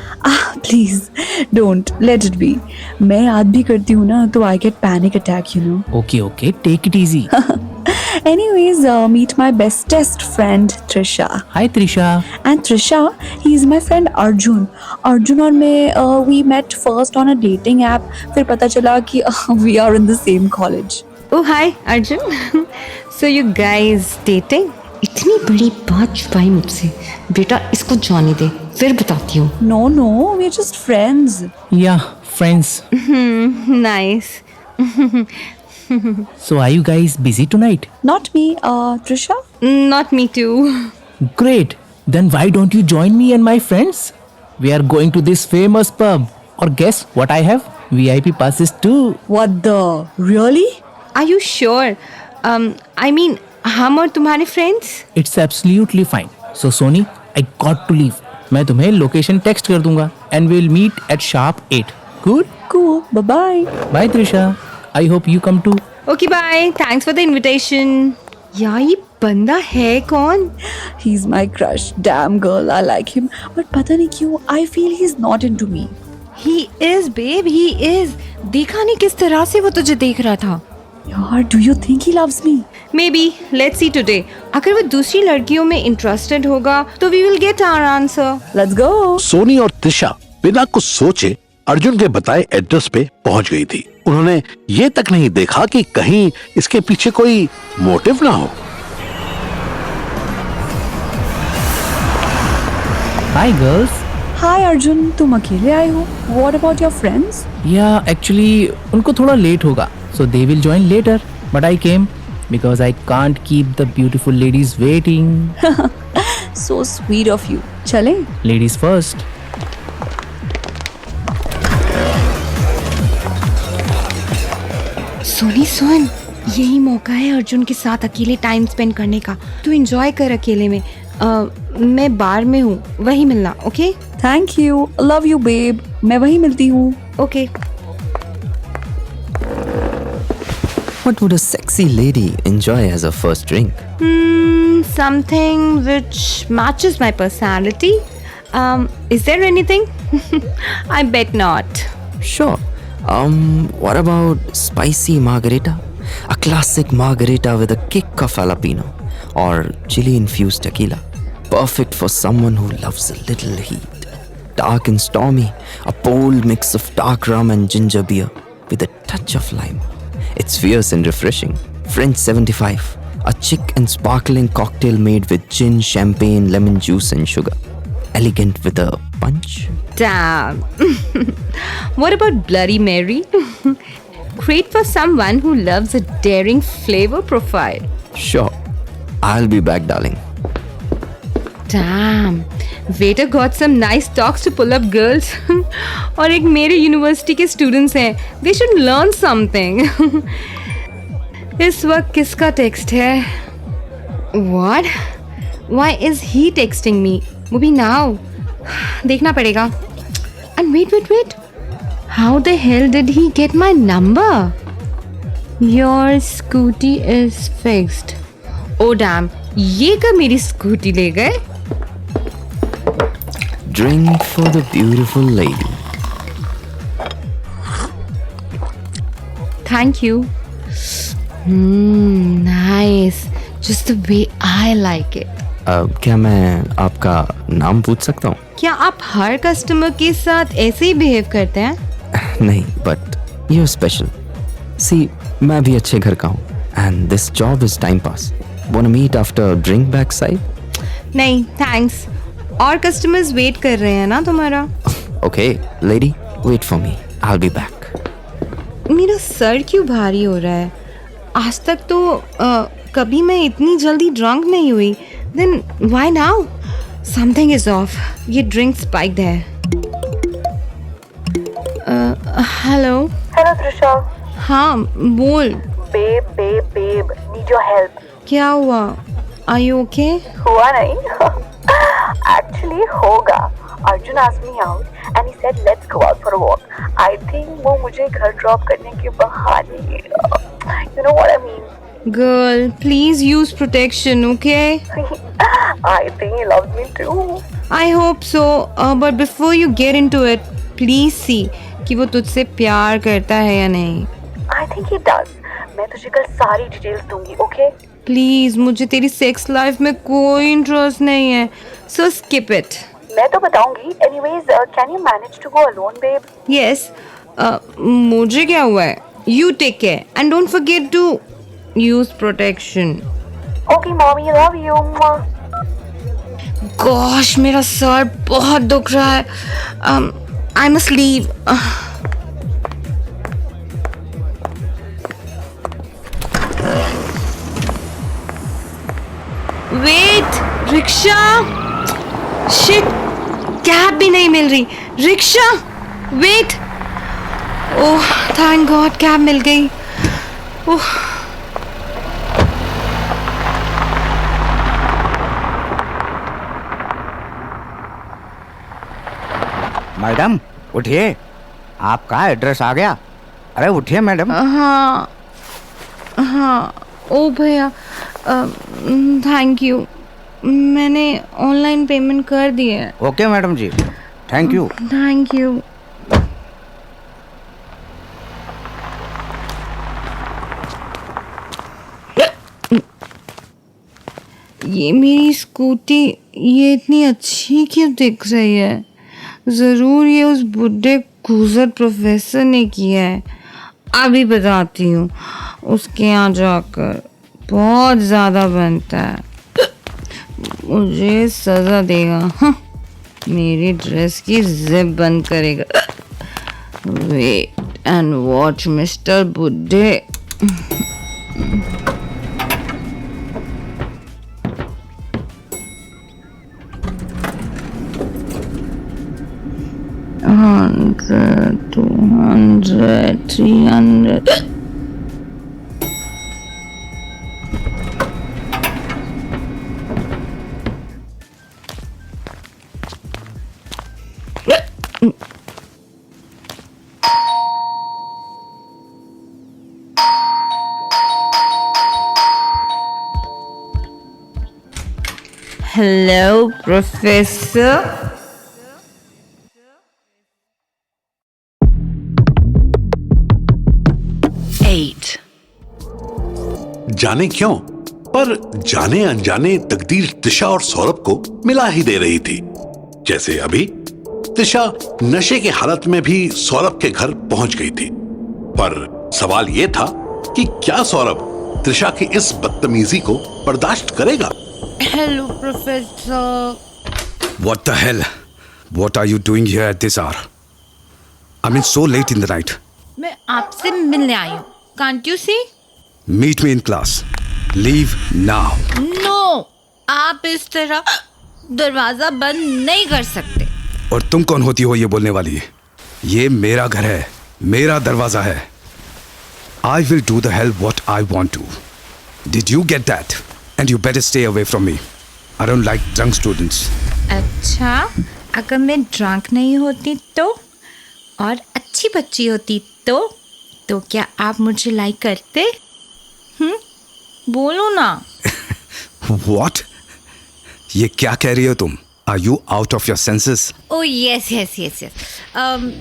S1: Please don't let it be. मैं याद भी करती हूँ ना तो I get panic attack, you know.
S9: Okay okay take it easy.
S1: Anyways, meet my bestest friend Trisha.
S9: Hi Trisha.
S1: And Trisha, he is my friend Arjun. Arjun और मैं we met first on a dating app. फिर पता चला कि we are in the same college.
S2: Oh hi Arjun. So you guys dating? इतनी बड़ी बात छुपाई मुझसे. बेटा इसको जाने दे, फिर बताती हूँ.
S1: No, no, we're just friends.
S9: या friends.
S2: Nice.
S9: So are you guys busy tonight?
S1: Not me, Trisha.
S2: Not me too.
S9: Great. Then why don't you join me and my friends? We are going to this famous pub. Or guess what I have? VIP passes too.
S1: What the? Really?
S2: Are you sure? I mean हम और तुम्हारे friends.
S9: It's absolutely fine. So Sony, I got to leave. मैं तुम्हें location text कर दूंगा and we'll meet at sharp 8. Good?
S1: Cool. Bye-bye.
S9: Bye Trisha. I hope you come too.
S2: Okay bye. Thanks for the invitation. यार ये बंदा है कौन?
S1: He's my crush. Damn girl, I like him. But पता नहीं क्यों, I feel he's not into me.
S2: He is babe, he is. देखा नहीं किस तरह से वो तुझे देख रहा था.
S1: यार, do you think he loves me?
S2: Maybe. Let's see today. अगर वो दूसरी लड़कियों में इंटरेस्टेड होगा तो we will get our answer.
S1: Let's go.
S3: Soni और त्रिशा बिना कुछ सोचे अर्जुन के बताए एड्रेस पे पहुंच गई थी. उन्होंने ये तक नहीं देखा कि कहीं इसके पीछे कोई मोटिव ना हो.
S9: Hi girls.
S1: Hi अर्जुन, तुम अकेले आए हो? What about your friends?
S9: Yeah, actually उनको थोड़ा लेट होगा. So they will join later. But I came because I can't keep the beautiful ladies waiting.
S1: So sweet of you. चलें?
S9: Ladies first.
S2: सोनी सुन, यही मौका है अर्जुन के साथ अकेले टाइम स्पेंड करने का. तू एंजॉय कर अकेले में. मैं बार में हूँ, वही मिलना. Okay?
S1: Thank you. Love you, babe. मैं वहीं मिलती हूँ.
S2: Okay.
S10: What would a sexy lady enjoy as a first drink?
S2: Something which matches my personality. Is there anything? I bet not.
S10: Sure. What about spicy margarita? A classic margarita with a kick of jalapeno or chili infused tequila. Perfect for someone who loves a little heat. Dark and stormy, a bold mix of dark rum and ginger beer with a touch of lime. It's fierce and refreshing. French 75, a chic and sparkling cocktail made with gin, champagne, lemon juice and sugar. Elegant with a punch.
S2: Damn. What about Bloody Mary? Great for someone who loves a daring flavor profile.
S10: Sure. I'll be back, darling.
S2: Damn. Waiter got some nice talks to pull up girls. और एक मेरे university के students हैं. They should learn something. इस वक्त किसका text है? What? Why is he texting me? वो भी now. देखना पड़ेगा. And wait. How the hell did he get my number? Your scooty is fixed. Oh damn. ये कब मेरी स्कूटी ले गए?
S10: Drink for the beautiful lady.
S2: Thank you. Nice. Just the way I like it.
S10: क्या मैं आपका नाम पूछ सकता हूँ?
S2: क्या आप हर कस्टमर के साथ ऐसे ही बिहेव करते हैं?
S10: नहीं, but you're special. See, मैं भी अच्छे घर का हूँ. And this job is time pass. Wanna meet after a drink backside?
S2: नहीं, thanks. और कस्टमर्स वेट कर रहे हैं ना तुम्हारा.
S10: Okay, lady, wait for me. I'll be back.
S2: मेरा सर क्यों भारी हो रहा है? आज तक तो कभी मैं इतनी जल्दी ड्रंक नहीं हुई. Then why now? Something is off. ये ड्रिंक स्पाइक्ड है. हेलो.
S11: हेलो त्रिशा.
S2: हाँ बोल.
S11: Babe need your help.
S2: क्या हुआ? Are you okay?
S11: हुआ नहीं एक्चुअली होगा. Arjun asked me out and he said let's go out for a walk. I think वो मुझे घर ड्रॉप करने के बहाने you know what I mean.
S2: Girl, please use protection, okay?
S11: I think he loves me too.
S2: I hope so, but before you get into it, please see कि वो तुझसे प्यार करता है या नहीं.
S11: I think he does. मैं तुझे कल सारी डिटेल्स दूंगी, okay?
S2: प्लीज, मुझे तेरी सेक्स लाइफ में कोई इंटरेस्ट नहीं है, so skip it.
S11: मैं तो बताऊंगी. Anyways, can you manage to go alone, babe?
S2: Yes. मुझे क्या हुआ है? You take care and don't forget to use protection.
S11: Okay, mommy, love you.
S2: Gosh, मेरा सर बहुत दुख रहा है. I must leave. Wait, rickshaw. Shit, cab भी नहीं मिल रही. Rickshaw, wait. ओह, thank God, कैब मिल गई. ओह.
S12: मैडम उठिए, आपका एड्रेस आ गया. अरे उठिए मैडम.
S2: हाँ हाँ. ओ भैया, थैंक यू. मैंने ऑनलाइन पेमेंट कर दी है.
S12: Okay madam ji, thank you.
S2: Thank you. ये मेरी स्कूटी ये इतनी अच्छी क्यों दिख रही है? ज़रूर ये उस बुढ़े कूजर प्रोफेसर ने किया है. अभी बताती हूँ उसके यहाँ जाकर. बहुत ज़्यादा बनता है, मुझे सज़ा देगा. हाँ, मेरी ड्रेस की जिप बंद करेगा. वेट एंड वॉच मिस्टर बुड्ढे. 100, 200, 300. Hello, Professor.
S3: जाने क्यों, पर जाने अनजाने तकदीर त्रिशा और सौरभ को मिला ही दे रही थी. जैसे अभी त्रिशा नशे की हालत में भी सौरभ के घर पहुंच गई थी. पर सवाल यह था कि क्या सौरभ त्रिशा की इस बदतमीजी को बर्दाश्त करेगा?
S2: Hello, Professor.
S4: What the hell? What are you doing here at this hour? I mean, so late in the night.
S2: मैं आपसे मिलने आई हूँ. Can't you see?
S4: Meet me in class. Leave now.
S2: No, आप इस तरह दरवाजा बंद नहीं कर सकते.
S4: और तुम कौन होती हो ये बोलने वाली? ये मेरा घर है, मेरा दरवाजा है. I will do the hell what I want to. Did you get that? And you better stay away from me. I don't like drunk students.
S2: अच्छा, अगर मैं ड्रंक नहीं होती तो, और अच्छी बच्ची होती तो क्या आप मुझे लाइक करते? बोलो ना.
S4: What? ये क्या कह रही हो तुम? Are you out of your senses?
S2: Oh yes.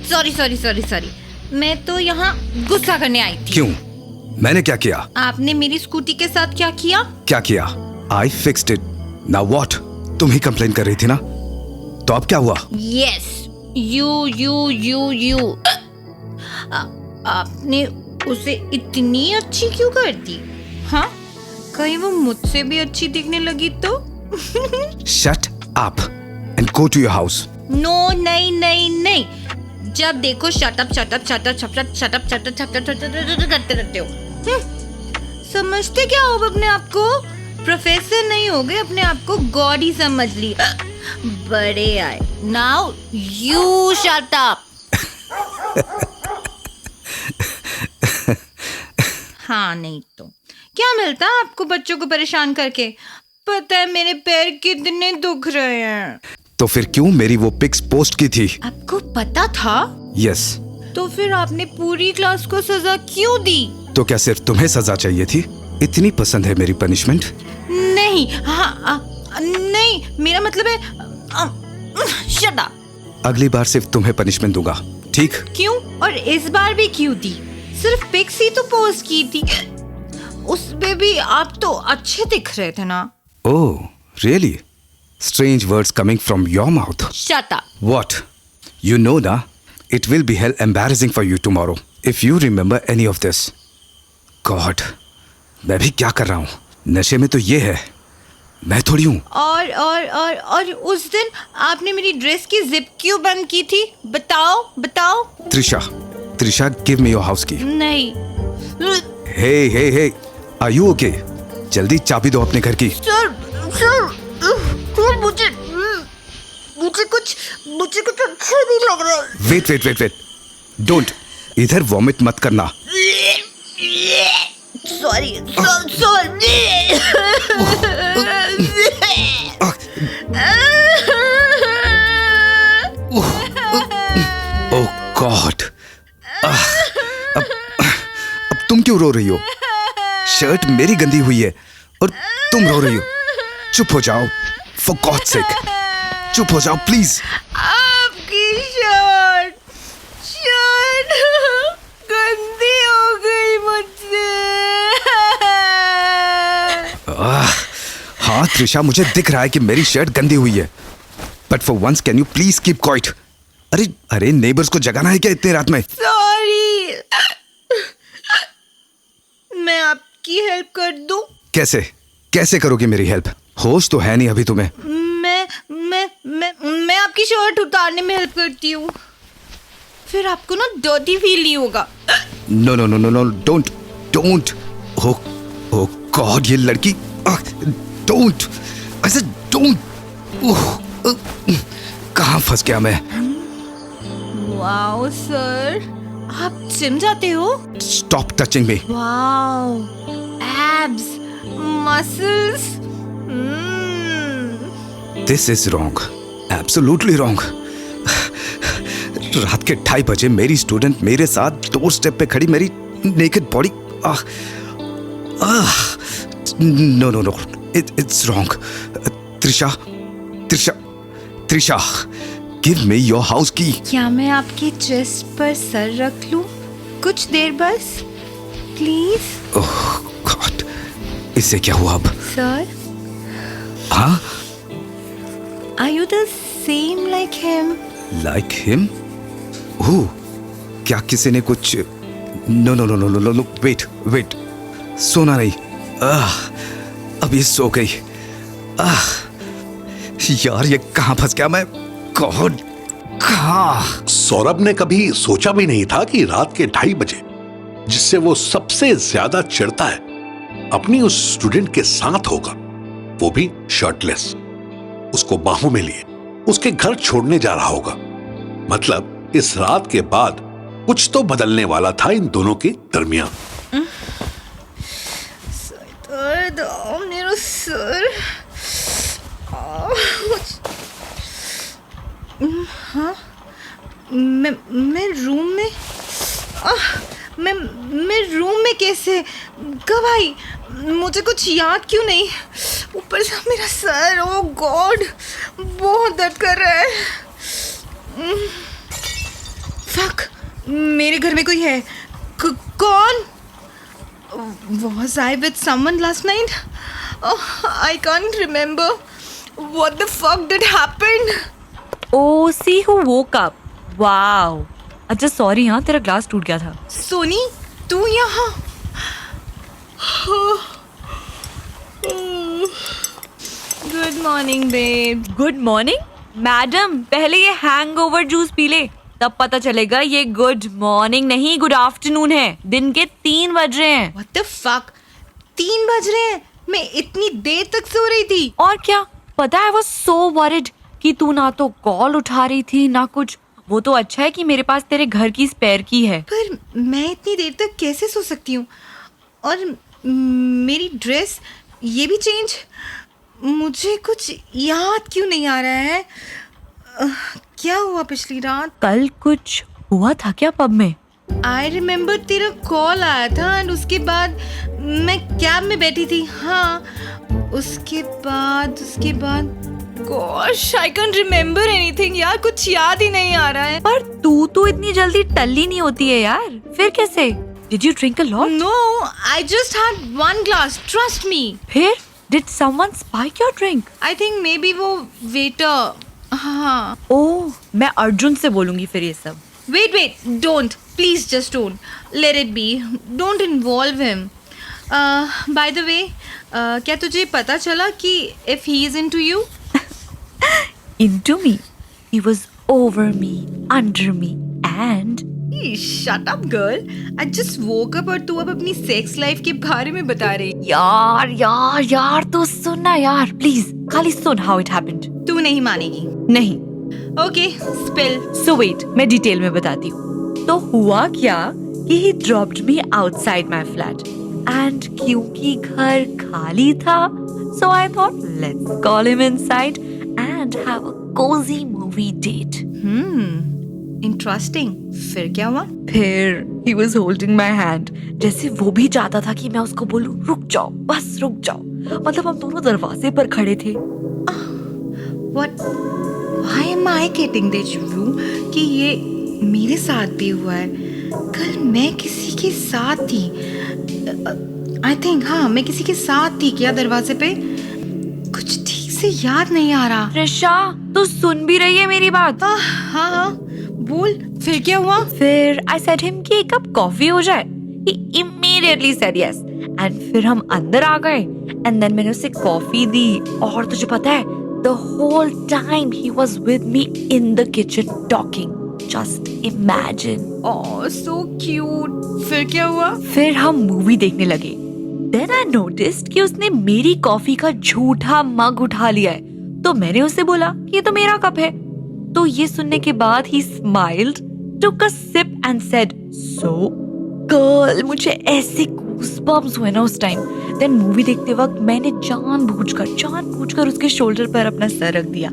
S2: Sorry. मैं तो यहाँ गुस्सा करने आई थी.
S4: क्यों? मैंने क्या किया?
S2: आपने मेरी स्कूटी के साथ क्या किया?
S4: क्या किया? I fixed it. Now what? तुम ही कंप्लेन कर रही थी ना? तो अब क्या हुआ?
S2: Yes, you. आपने उसे इतनी अच्छी क्यों कर दी? हाँ, कहीं वो मुझसे भी अच्छी दिखने लगी तो?
S4: Shut up and go to your house.
S2: No, नहीं. जब देखो shut up shut up shut up shut up shut up shut up shut up करते रहते हो। समझते क्या हो अपने आप को? प्रोफेसर नहीं हो गए, अपने आप को गॉड ही समझ ली। बड़े आए। Now you shut up. हाँ नहीं तो क्या मिलता है आपको बच्चों को परेशान करके? पता है मेरे पैर कितने दुख रहे हैं।
S4: तो फिर क्यों मेरी वो पिक्स पोस्ट की थी?
S2: आपको पता था?
S4: यस।
S2: तो फिर आपने पूरी क्लास को सजा क्यों दी?
S4: तो क्या सिर्फ तुम्हें सजा चाहिए थी? इतनी पसंद है मेरी पनिशमेंट?
S2: नहीं, नहीं, मेरा मतलब है शट अप।
S4: अगली बार सिर्फ तुम्हें पनिशमेंट दूंगा, ठीक?
S2: क्यों? और इस बार भी क्यों दी? सिर्फ पिक्स ही तो पोस्ट की थी, उसमें भी आप तो अच्छे दिख रहे थे ना।
S4: ओह, really? Strange words coming from your mouth.
S2: Shut up.
S4: What? You know na, it will be hell embarrassing for you tomorrow if you remember any of this. God, मैं भी क्या कर रहा हूँ? नशे में तो ये है, मैं थोड़ी हूँ।
S2: और उस दिन आपने मेरी ड्रेस की जिप क्यों बंद की थी? बताओ।
S4: Trisha, give me your house key.
S2: नहीं।
S4: Hey, are you okay? जल्दी चाबी दो अपने घर की।
S2: सर, मुझे कुछ अच्छा नहीं लग रहा।
S4: Wait. Don't. इधर वॉमिट मत करना।
S2: सॉरी।
S4: Oh God. अब तुम क्यों रो रही हो? शर्ट मेरी गंदी हुई है और तुम रो रही हो। चुप हो जाओ, for God's sake. चुप हो जाओ प्लीज।
S2: आपकी शर्ट गंदी हो गई मुझसे।
S4: हाँ त्रिशा, मुझे दिख रहा है कि मेरी शर्ट गंदी हुई है, but for once can you please keep quiet? अरे नेबर्स को जगाना है क्या इतनी रात में?
S2: सॉरी। मैं आपकी हेल्प कर दूं?
S4: कैसे करोगे मेरी हेल्प? होश तो है नहीं अभी तुम्हें।
S2: मैं आपकी शर्ट उतारने में हेल्प करती हूँ, फिर आपको ना डर्टी फील नहीं होगा।
S4: No, don't. ओह गॉड, ये लड़की, डोंट, आई सेड डोंट। कहाँ फंस गया मैं?
S2: वाओ सर, आप जिम जाते हो?
S4: Stop touching me.
S2: Wow, abs, muscles.
S4: This is wrong, absolutely wrong. रात के 2:30 बजे मेरी स्टूडेंट मेरे साथ डोर स्टेप पे खड़ी, मेरी naked body. No, it's wrong. Trisha, give me your house key.
S2: क्या मैं आपके चेस्ट पर सर रख लूं कुछ देर बस, प्लीज?
S4: ओह गॉड, इससे क्या हुआ अब?
S2: सर,
S4: हाँ?
S2: Are you the same like him?
S4: Like him? Who? क्या किसी ने कुछ? No, wait. सोना नहीं। अब ये सो गई। यार, ये कहाँ फंस गया मैं? गॉड, कहाँ?
S3: सौरभ ने कभी सोचा भी नहीं था कि रात के 2:30 बजे, जिससे वो सबसे ज्यादा चिढ़ता है, अपनी उस स्टूडेंट के साथ होगा, वो भी शर्टलेस, उसको बाहों में लिए उसके घर छोड़ने जा रहा होगा। मतलब इस रात के बाद कुछ तो बदलने वाला था इन दोनों के दरमियान।
S2: मेरा सर। हाँ, मैं रूम में, मैं रूम में कैसे? कब आई? मुझे कुछ याद क्यों नहीं? ऊपर से मेरा सर, ओह गॉड, बहुत दर्द कर रहा है। फक, मेरे घर में कोई है। कौन? Was I with someone last night? Oh, I can't remember. What the fuck did happen?
S1: Oh, see who woke up. Wow. अच्छा सॉरी, हाँ तेरा ग्लास टूट गया था।
S2: सोनी, तू यहाँ? Good morning babe.
S1: Good morning madam, पहले ये हैंगओवर जूस पी ले, तब पता चलेगा ये गुड मॉर्निंग नहीं गुड आफ्टरनून है। दिन के 3 बज रहे हैं।
S2: What the fuck? 3 बज रहे हैं। मैं इतनी देर तक सो रही थी।
S1: और क्या पता है, I was so worried कि तू ना तो कॉल उठा रही थी ना कुछ। वो तो अच्छा है कि मेरे पास तेरे घर की स्पेयर की है।
S2: पर मैं इतनी देर तक कैसे सो सकती हूँ? और मेरी ड्रेस ये भी चेंज। मुझे कुछ याद क्यों नहीं आ रहा है? क्या हुआ पिछली रात?
S1: कल कुछ हुआ था क्या पब में?
S2: आई रिमेम्बर तेरा कॉल आया था एंड उसके बाद मैं कैब में बैठी थी। हाँ, उसके बाद गोश, आई कैंट रिमेम्बर एनीथिंग यार, कुछ याद ही नहीं आ रहा है।
S1: पर तू तो इतनी जल्दी टल्ली नहीं होती है यार। फिर कैसे? Did you drink a lot?
S2: No, I just had 1 glass. Trust me.
S1: फिर did someone spike your drink?
S2: I think maybe वो waiter. हाँ.
S1: ओह, मैं अर्जुन से बोलूंगी फिर ये सब।
S2: Wait, don't. Please just don't. Let it be. Don't involve him. By the way, क्या तुझे पता चला कि if he is into you?
S1: Into me? He was over me, under me, and
S2: Shut up, girl. I just woke up और तू अब अपनी sex life के बारे में बता रही।
S1: यार तो सुन ना यार, प्लीज खाली सुन how it happened.
S2: तू नहीं मानेगी।
S1: नहीं।
S2: Okay, spill.
S1: So wait, मैं डिटेल में बताती हूँ। तो हुआ क्या कि he dropped me outside my flat and क्योंकि घर खाली था, so I thought let's call him inside and have a cozy movie date.
S2: Interesting. फिर क्या हुआ?
S1: फिर he was holding my hand, जैसे वो भी चाहता था कि मैं उसको बोलूं रुक जाओ, बस रुक जाओ। मतलब हम दोनों दरवाजे पर खड़े थे।
S2: What? Why am I getting déjà vu कि ये मेरे साथ भी हुआ है? कल मैं किसी के साथ थी। I think हाँ, मैं किसी के साथ थी क्या दरवाजे पे? कुछ ठीक से याद नहीं आ रहा।
S1: त्रिशा, तू सुन भी रही है मेरी बात?
S2: हाँ, बोल। फिर क्या हुआ?
S1: फिर I said him कि एक कप कॉफी हो जाए। He immediately said yes. And फिर हम अंदर आ गए and then मैंने उसे कॉफी दी और तुझे पता है the whole time he was with me in the kitchen talking. Just imagine.
S2: Oh, so cute. फिर क्या हुआ?
S1: फिर हम मूवी देखने लगे। Then I noticed कि उसने मेरी कॉफी का झूठा मग उठा लिया है। तो मैंने उसे बोला कि ये तो मेरा कप है। तो ये सुनने के बाद he smiled, took a sip and said, "So, girl, मुझे ऐसे goosebumps हुए ना उस टाइम। Then मूवी देखते वक्त मैंने जानबूझकर उसके शोल्डर पर अपना सर रख दिया।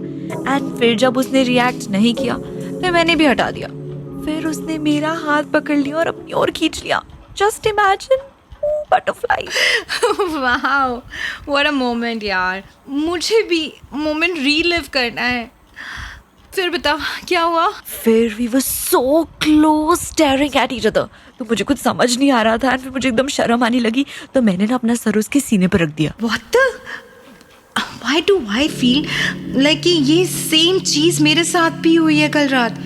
S1: And फिर जब उसने रिएक्ट नहीं किया, फिर मैंने भी हटा दिया। फिर उसने मेरा हाथ पकड़ लिया और अपनी ओर खींच लिया। Just imagine, butterfly.
S2: Wow, what a moment यार। मुझे भी मोमेंट रीलिव करना है। फिर बता क्या हुआ?
S1: फिर we were so close staring at each other. तो मुझे कुछ समझ नहीं आ रहा था। फिर मुझे एकदम शर्म आने लगी तो मैंने ना अपना सर उसके सीने पर रख दिया।
S2: What the? Why do I feel like कि ये सेम चीज मेरे साथ भी हुई है कल रात?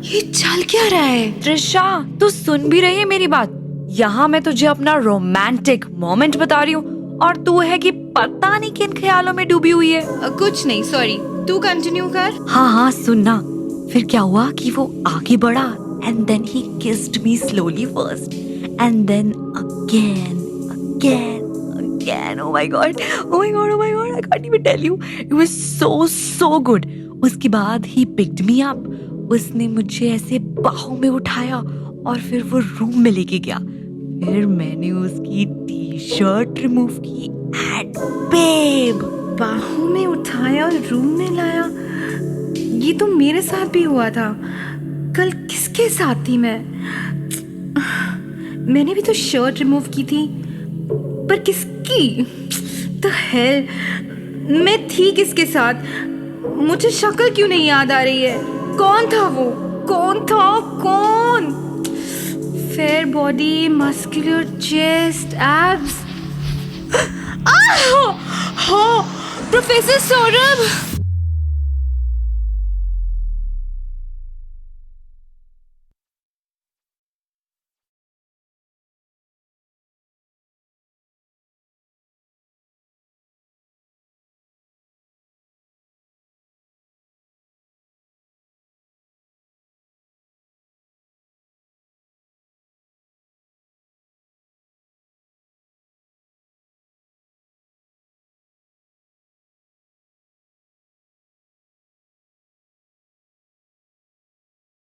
S2: ये चल क्या रहा है?
S1: त्रिशा, तू सुन भी रही है मेरी बात? यहाँ मैं तुझे अपना रोमांटिक मोमेंट बता रही हूँ और तू है कि पता नहीं किन ख्यालों में डूबी हुई है।
S2: कुछ नहीं, सॉरी, तू कंटिन्यू कर।
S1: हाँ सुनना। फिर क्या हुआ कि वो आगे बढ़ा and then he kissed me slowly first and then again. Oh my god, I can't even tell you. It was so good. उसके बाद he picked me up. उसने मुझे ऐसे बाहों में उठाया और फिर वो रूम में लेके गया। फिर मैंने उसकी टी-शर्ट रिमूव की and babe,
S2: बाहों में उठाया और रूम में लाया। ये तो मेरे साथ भी हुआ था। कल किसके साथ थी मैं? मैंने भी तो शर्ट रिमूव की थी, पर किसकी? तो हेल, मैं थी किसके साथ? मुझे शक्ल क्यों नहीं याद आ रही है? कौन था वो? कौन? Fair body, muscular chest, abs. हाँ, प्रोफेसर सौरभ।